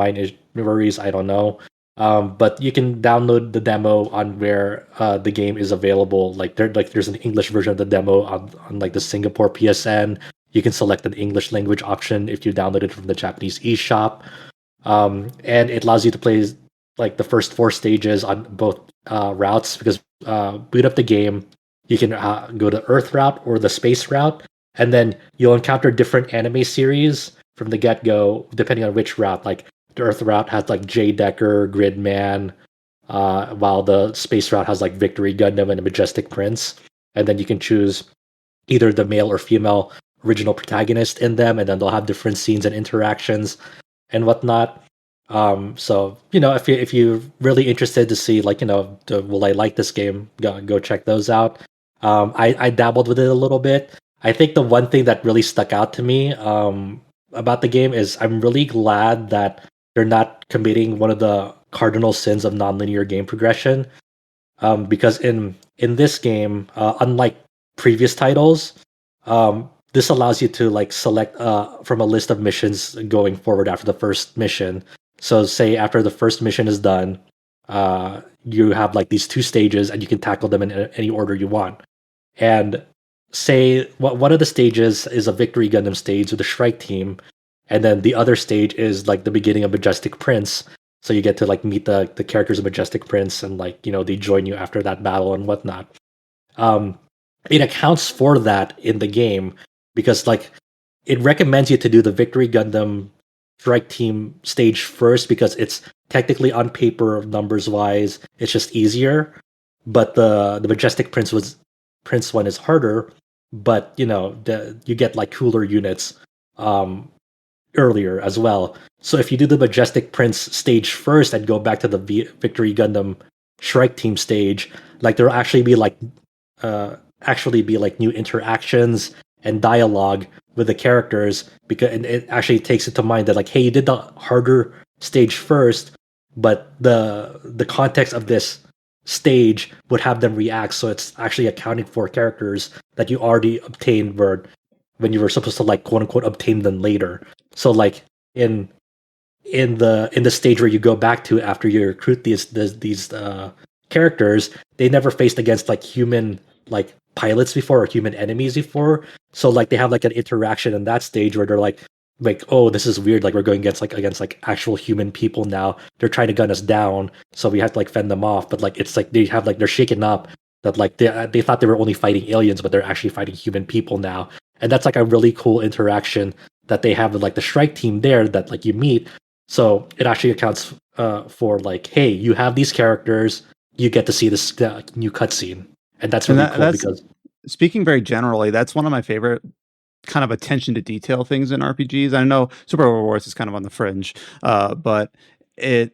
Speaker 2: worries, I don't know. But you can download the demo on where the game is available. Like there's an English version of the demo on like the Singapore PSN. You can select an English language option if you download it from the Japanese eShop. And it allows you to play like the first 4 stages on both routes, because boot up the game, you can go to Earth route or the space route, and then you'll encounter different anime series from the get-go, depending on which route. Like the Earth route has like J Decker, Gridman, while the space route has like Victory Gundam and a Majestic Prince. And then you can choose either the male or female original protagonist in them, and then they'll have different scenes and interactions and whatnot. So if you're really interested to see like will I like this game, go check those out. I dabbled with it a little bit. I think the one thing that really stuck out to me about the game is I'm really glad that they're not committing one of the cardinal sins of nonlinear game progression. Because in this game, unlike previous titles, this allows you to like select from a list of missions going forward after the first mission. So say after the first mission is done, you have like these 2 stages and you can tackle them in any order you want. And say one of the stages is a Victory Gundam stage with the Shrike team, and then the other stage is like the beginning of Majestic Prince. So you get to like meet the characters of Majestic Prince, and like they join you after that battle and whatnot. It accounts for that in the game because like it recommends you to do the Victory Gundam Strike Team stage first because it's technically on paper numbers wise it's just easier, but the Majestic Prince one is harder, but you get like cooler units earlier as well. So if you do the Majestic Prince stage first and go back to the Victory Gundam Shrike Team stage, like there'll actually be like new interactions and dialogue with the characters, because it actually takes it to mind that like, hey, you did the harder stage first, but the context of this stage would have them react, so it's actually accounting for characters that you already obtained when you were supposed to like quote unquote obtain them later. So like in the stage where you go back to after you recruit these characters, they never faced against like human like pilots before or human enemies before. So like they have like an interaction in that stage where they're like, oh, this is weird. Like we're going against actual human people now. They're trying to gun us down, so we have to like fend them off. But like it's like they're shaken up that like they thought they were only fighting aliens, but they're actually fighting human people now. And that's like a really cool interaction that they have with like the Shrike team there that like you meet. So it actually accounts for like, hey, you have these characters, you get to see this new cutscene, and that's really cool because
Speaker 1: speaking very generally, that's one of my favorite kind of attention to detail things in RPGs. I know Square Wars is kind of on the fringe, but it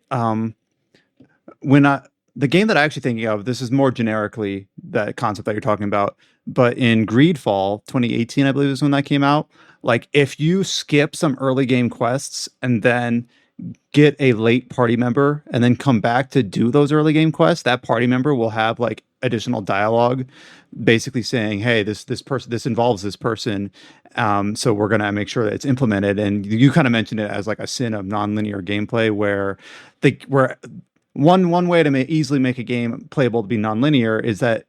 Speaker 1: the game that I actually thinking of, this is more generically that concept that you're talking about, but in Greedfall 2018, I believe is when that came out. Like if you skip some early game quests and then get a late party member and then come back to do those early game quests, that party member will have like additional dialogue basically saying, hey, this involves this person, so we're going to make sure that it's implemented. And you kind of mentioned it as like a sin of nonlinear gameplay where one way to easily make a game playable to be nonlinear is that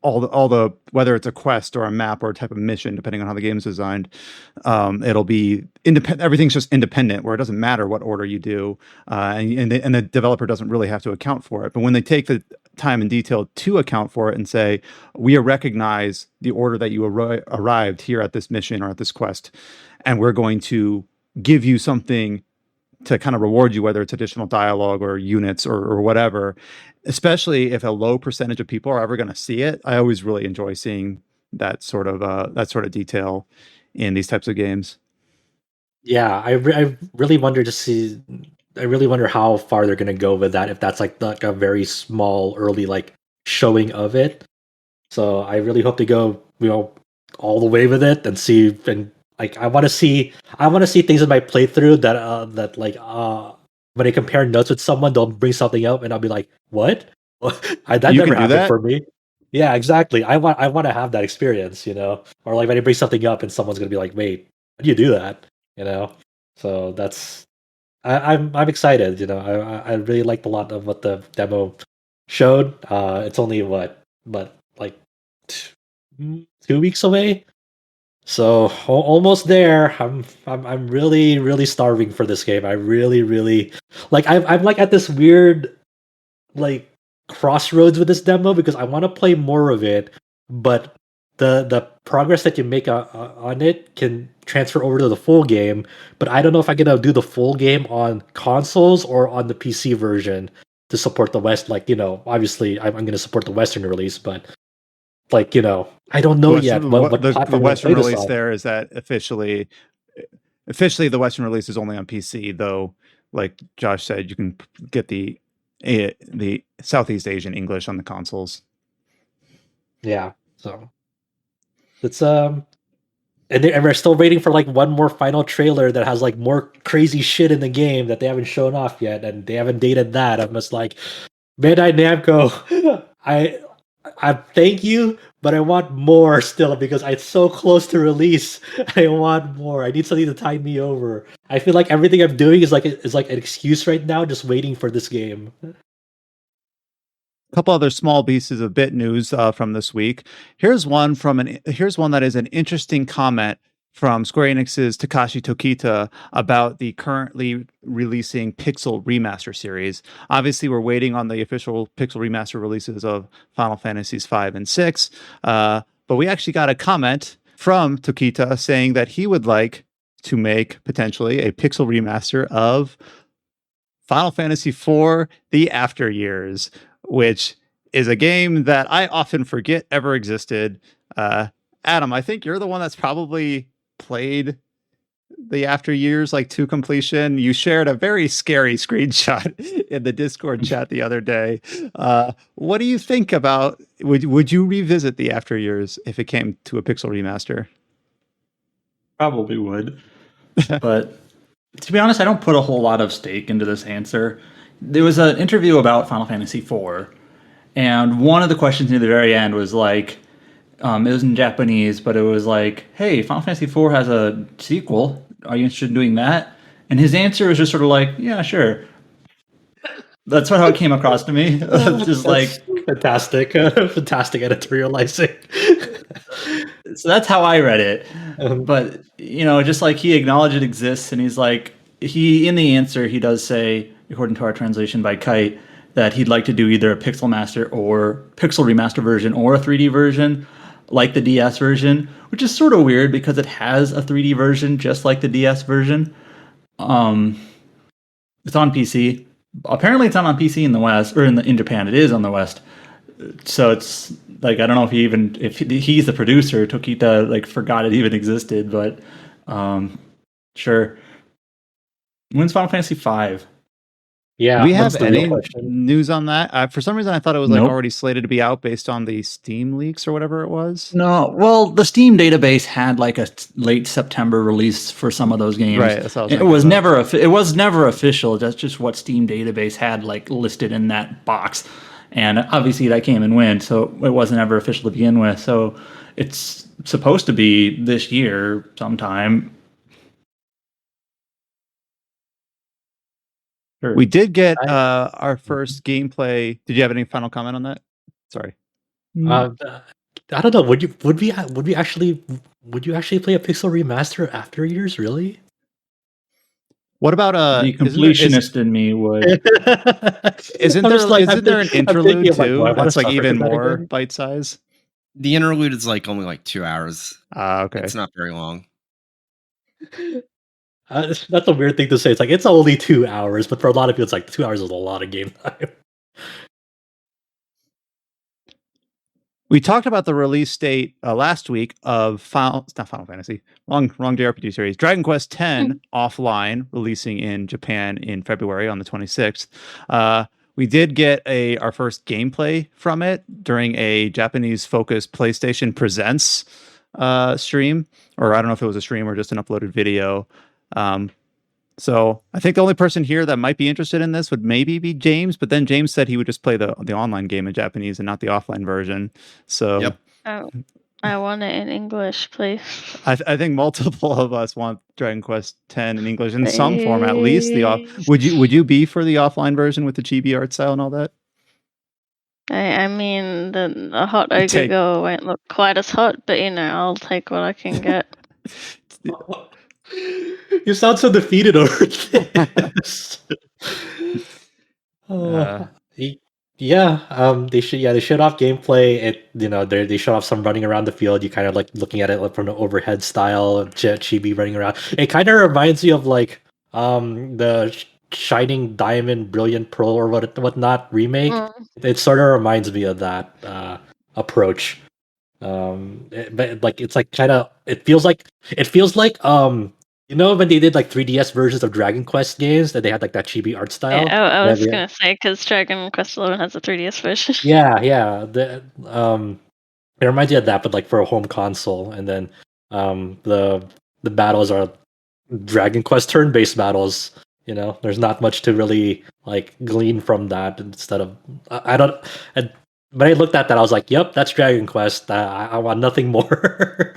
Speaker 1: all the whether it's a quest or a map or a type of mission, depending on how the game is designed, it'll be independent. Everything's just independent, where it doesn't matter what order you do, and the developer doesn't really have to account for it. But when they take the time and detail to account for it and say, we recognize the order that you arrived here at this mission or at this quest, and we're going to give you something to kind of reward you, whether it's additional dialogue or units or whatever, especially if a low percentage of people are ever going to see it. I always really enjoy seeing that sort of detail in these types of games.
Speaker 2: Yeah, I really wonder to see. I really wonder how far they're going to go with that. If that's like a very small early like showing of it. So I really hope to go all the way with it and see. And like I want to see things in my playthrough that when I compare notes with someone, they'll bring something up and I'll be like, what? That never happened for me. Yeah, exactly. I want to have that experience, or like when I bring something up and someone's gonna be like, wait, how do you do that? So that's I'm excited. I really liked a lot of what the demo showed. It's only like 2 weeks away, so almost there. I'm really really starving for this game. I really like. I'm like at this weird like crossroads with this demo because I want to play more of it, but the progress that you make on it can transfer over to the full game. But I don't know if I'm gonna do the full game on consoles or on the PC version to support the West. Like obviously I'm gonna support the Western release, but like, I don't know yet what
Speaker 1: the
Speaker 2: platform
Speaker 1: Western
Speaker 2: play this
Speaker 1: release
Speaker 2: on.
Speaker 1: there is that officially the Western release is only on PC, though, like Josh said, you can get the Southeast Asian English on the consoles.
Speaker 2: Yeah, so it's and we're still waiting for like one more final trailer that has like more crazy shit in the game that they haven't shown off yet, and they haven't dated that. I'm just like, Bandai Namco, I thank you, but I want more still because it's so close to release. I want more. I need something to tide me over. I feel like everything I'm doing is like an excuse right now, just waiting for this game.
Speaker 1: A couple other small pieces of bit news from this week. Here's one that is an interesting comment from Square Enix's Takashi Tokita about the currently releasing Pixel Remaster series. Obviously, we're waiting on the official Pixel Remaster releases of Final Fantasies 5 and 6, but we actually got a comment from Tokita saying that he would like to make potentially a Pixel Remaster of Final Fantasy IV: The After Years, which is a game that I often forget ever existed. Adam, I think you're the one that's probably played the After Years like to completion. You shared a very scary screenshot in the Discord chat the other day. What do you think about, would you revisit the After Years if it came to a Pixel Remaster?
Speaker 5: Probably would. But to be honest, I don't put a whole lot of stake into this answer. There was an interview about Final Fantasy IV, and one of the questions near the very end was like, it was in Japanese, but it was like, hey, Final Fantasy IV has a sequel. Are you interested in doing that? And his answer was just sort of like, yeah, sure. That's how it came across to me. Just like
Speaker 2: fantastic editorializing.
Speaker 5: So that's how I read it. But, just like he acknowledged it exists, and he's like, in the answer, he does say, according to our translation by Kite, that he'd like to do either a Pixel Remaster version or a 3D version, like the DS version, which is sort of weird because it has a 3D version just like the DS version. It's on PC. Apparently it's not on PC in the West, or in Japan. It is on the West. So it's like, I don't know if he's the producer, Tokita like forgot it even existed, but sure. When's Final Fantasy V?
Speaker 2: Yeah,
Speaker 1: we have any news on that? For some reason, I thought it was like already slated to be out based on the Steam leaks or whatever it was.
Speaker 5: No, well, the Steam database had like a late September release for some of those games.
Speaker 1: Right, that's what
Speaker 5: it was never official. That's just what Steam database had like listed in that box, and obviously that came and went, so it wasn't ever official to begin with. So it's supposed to be this year sometime.
Speaker 1: Sure. We did get our first gameplay. Did you have any final comment on that? Sorry.
Speaker 2: I don't know. Would you actually play a Pixel Remaster After Years? Really?
Speaker 1: What about
Speaker 5: the completionist in me would?
Speaker 1: Isn't there an interlude too? That's like even more bite size.
Speaker 3: The interlude is like only like 2 hours.
Speaker 1: Okay.
Speaker 3: It's not very long.
Speaker 2: That's a weird thing to say. It's like, it's only 2 hours, but for a lot of people, it's like 2 hours is a lot of game time.
Speaker 1: We talked about the release date last week of it's not Final Fantasy, wrong JRPG series, Dragon Quest X offline, releasing in Japan in February on the 26th. We did get our first gameplay from it during a Japanese-focused PlayStation Presents stream, or I don't know if it was a stream or just an uploaded video. So I think the only person here that might be interested in this would maybe be James, but then James said he would just play the online game in Japanese and not the offline version. So
Speaker 3: yep.
Speaker 4: Oh, I want it in English, please.
Speaker 1: I think multiple of us want Dragon Quest X in English in some form, at least. Would you be for the offline version with the chibi art style and all that?
Speaker 4: I mean, the hot ogre girl won't look quite as hot, but I'll take what I can get.
Speaker 2: You sound so defeated over this. They showed off gameplay. They showed off some running around the field. You kind of like looking at it from the overhead style, chibi running around. It kind of reminds you of like the Shining Diamond, Brilliant Pearl, or whatnot remake. It sort of reminds me of that approach. But like it's like kind of it feels like you know when they did like 3DS versions of Dragon Quest games that they had like that chibi art style.
Speaker 4: Yeah, I was
Speaker 2: Yeah,
Speaker 4: gonna say because Dragon Quest XI has a 3DS version.
Speaker 2: yeah. It reminds you of that, but like for a home console, and then the battles are Dragon Quest turn-based battles. You know, there's not much to really like glean from that. Instead of I don't. I, when I looked at that, I was like, "Yep, that's Dragon Quest. I want nothing more."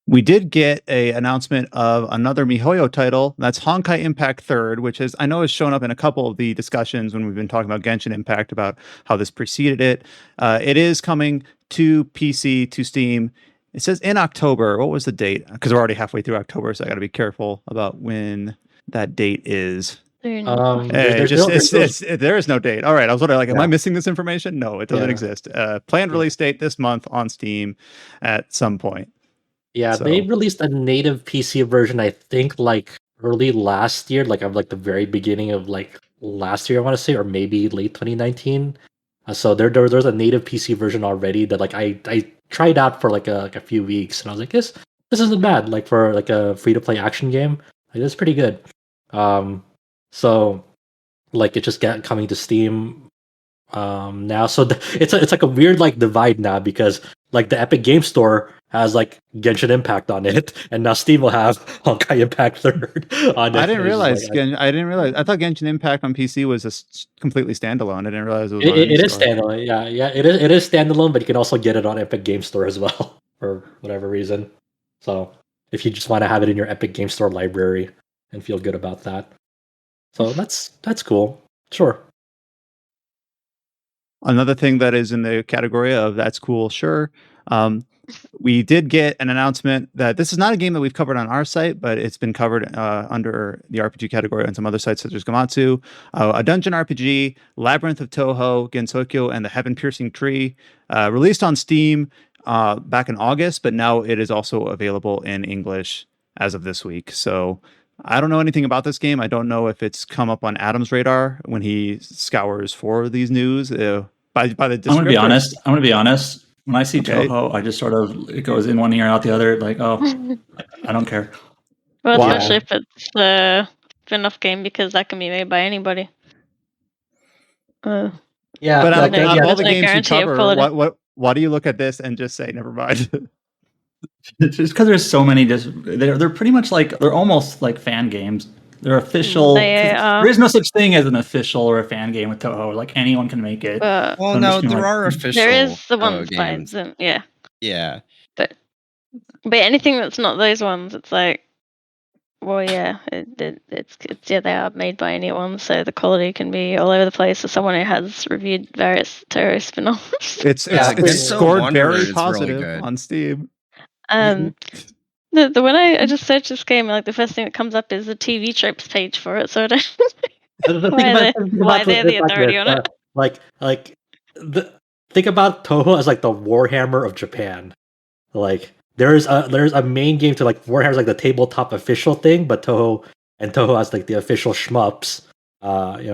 Speaker 1: We did get a announcement of another MiHoYo title. That's Honkai Impact Third, which is I know has shown up in a couple of the discussions when we've been talking about Genshin Impact about how this preceded it. It is coming to PC, to Steam. It says in October. What was the date? Because we're already halfway through October, so I got to be careful about when that date is.
Speaker 4: Soon.
Speaker 1: Hey, there is no date. All right, I was wondering, like, am I missing this information? No, it doesn't exist. Planned release date this month on Steam at some point.
Speaker 2: Yeah,
Speaker 1: So-
Speaker 2: they released a native PC version, I think, like early last year, like of like the very beginning of like last year, I want to say, or maybe late 2019. So there's a native PC version already that like I tried out for like a few weeks, and I was like, this isn't bad. Like for like a free to play action game, like it's pretty good. So like it just got coming to Steam now, so it's like a weird like divide now because like the Epic Game Store has like Genshin Impact on it, and now Steam will have Honkai Impact Third on it.
Speaker 1: I didn't
Speaker 2: It's
Speaker 1: realize.
Speaker 2: like,
Speaker 1: I didn't realize. I thought Genshin Impact on PC was completely standalone. I didn't realize it was.
Speaker 2: it is standalone. Yeah, it is standalone, but you can also get it on Epic Game Store as well for whatever reason. So if you just want to have it in your Epic Game Store library and feel good about that, so that's cool. Sure.
Speaker 1: Another thing that is in the category of that's cool, sure. We did get an announcement that this is not a game that we've covered on our site, but it's been covered under the RPG category on some other sites such as Gamatsu. A dungeon RPG, Labyrinth of Touhou, Gensokyo, and the Heaven-Piercing Tree, released on Steam back in August, but now it is also available in English as of this week. So I don't know anything about this game. I don't know if it's come up on Adam's radar when he scours for these news. By the
Speaker 5: I'm gonna be honest. When I see Touhou, I just sort of it goes in one ear out the other. Like, oh, I don't care.
Speaker 4: Well, especially if it's a spin-off game because that can be made by anybody.
Speaker 2: Yeah,
Speaker 1: but out of all the games you cover, why do you look at this and just say never mind?
Speaker 5: It's just because there's so many. They're pretty much like they're almost like fan games. They're official. There is no such thing as an official or a fan game with Touhou. Like anyone can make it.
Speaker 3: Well, no, there are official.
Speaker 4: There is the ones by them, yeah.
Speaker 3: Yeah.
Speaker 4: But anything that's not those ones, it's like, well, yeah, it's they are made by anyone, so the quality can be all over the place. So someone who has reviewed various Touhou spin-offs.
Speaker 1: It's scored very positive really on Steam.
Speaker 4: The when I just search this game, like the first thing that comes up is the TV tropes page for it. So I don't why they're the authority on it.
Speaker 2: Think about Touhou as like the Warhammer of Japan. Like there's a main game to like Warhammer's like the tabletop official thing, but Touhou has like the official shmups,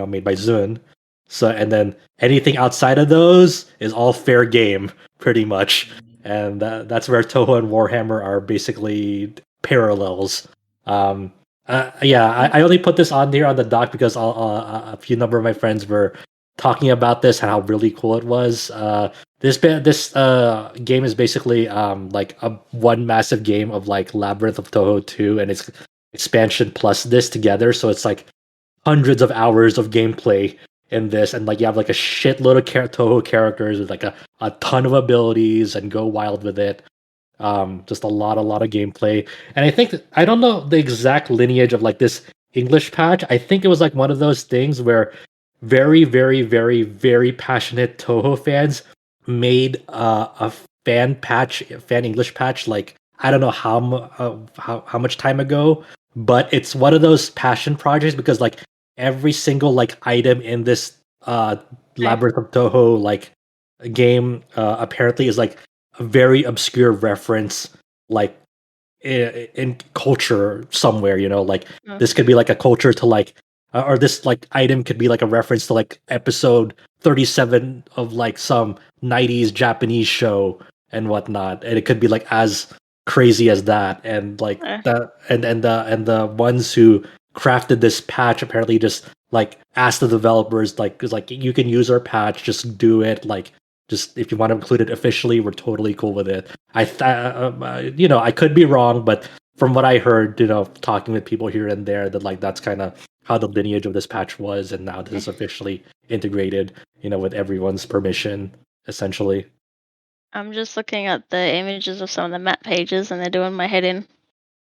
Speaker 2: made by Zune. So and then anything outside of those is all fair game, pretty much. And that's where Touhou and Warhammer are basically parallels. I only put this on here on the doc because a few number of my friends were talking about this and how really cool it was. This game is basically like a one massive game of like Labyrinth of Touhou 2 and its expansion plus this together. So it's like hundreds of hours of gameplay in this, and like you have like a shitload of Touhou characters with like a ton of abilities and go wild with it. Just a lot of gameplay. And I think I don't know the exact lineage of like this English patch. I think it was like one of those things where very, very, very, very passionate Touhou fans made a fan English patch. Like I don't know how much time ago, but it's one of those passion projects because like every single like item in this Labyrinth of Touhou like game apparently is like a very obscure reference like in culture somewhere, like this could be like a culture to like or this like item could be like a reference to like episode 37 of like some 90s Japanese show and whatnot, and it could be like as crazy as that. And like that, and the ones who crafted this patch apparently just like asked the developers like, is like, you can use our patch, just do it, like just if you want to include it officially, we're totally cool with it. You know, I could be wrong, but from what I heard, you know, talking with people here and there, that like that's kind of how the lineage of this patch was, and now this is officially integrated, you know, with everyone's permission, essentially.
Speaker 4: I'm just looking at the images of some of the map pages, and they're doing my head in.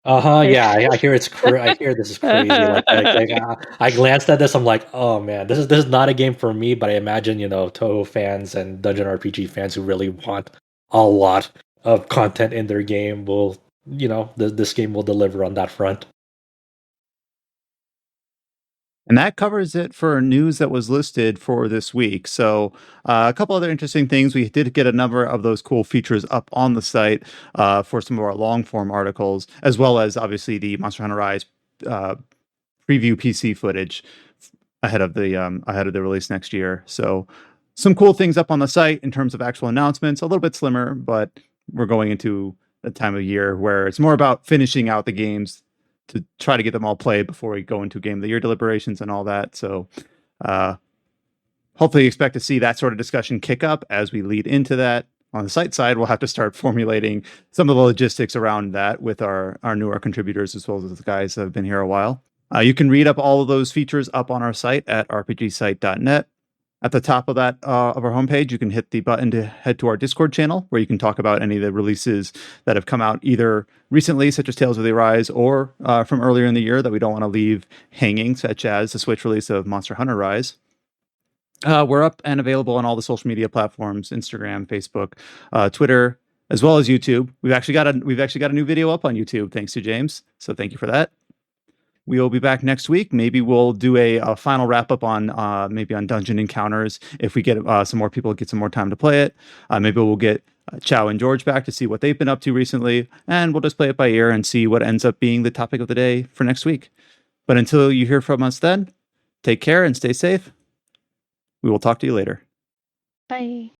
Speaker 2: Yeah, I hear I hear this is crazy. I glanced at this, I'm like, oh man, this is not a game for me. But I imagine, you know, Touhou fans and Dungeon RPG fans who really want a lot of content in their game will, you know, this game will deliver on that front.
Speaker 1: And that covers it for news that was listed for this week. So a couple other interesting things. We did get a number of those cool features up on the site for some of our long form articles, as well as obviously the Monster Hunter Rise preview PC footage ahead of the release next year. So some cool things up on the site in terms of actual announcements. A little bit slimmer, but we're going into a time of year where it's more about finishing out the games to try to get them all played before we go into Game of the Year deliberations and all that. So hopefully expect to see that sort of discussion kick up as we lead into that. On the site side, we'll have to start formulating some of the logistics around that with our newer contributors, as well as the guys that have been here a while. You can read up all of those features up on our site at rpgsite.net. At the top of that of our homepage, you can hit the button to head to our Discord channel, where you can talk about any of the releases that have come out either recently, such as Tales of the Arise, or from earlier in the year that we don't want to leave hanging, such as the Switch release of Monster Hunter Rise. We're up and available on all the social media platforms: Instagram, Facebook, Twitter, as well as YouTube. We've actually got a new video up on YouTube, thanks to James. So thank you for that. We will be back next week. Maybe we'll do a final wrap up on maybe on Dungeon Encounters if we get some more people get some more time to play it. Maybe we'll get Chow and George back to see what they've been up to recently, and we'll just play it by ear and see what ends up being the topic of the day for next week. But until you hear from us then, take care and stay safe. We will talk to you later.
Speaker 4: Bye.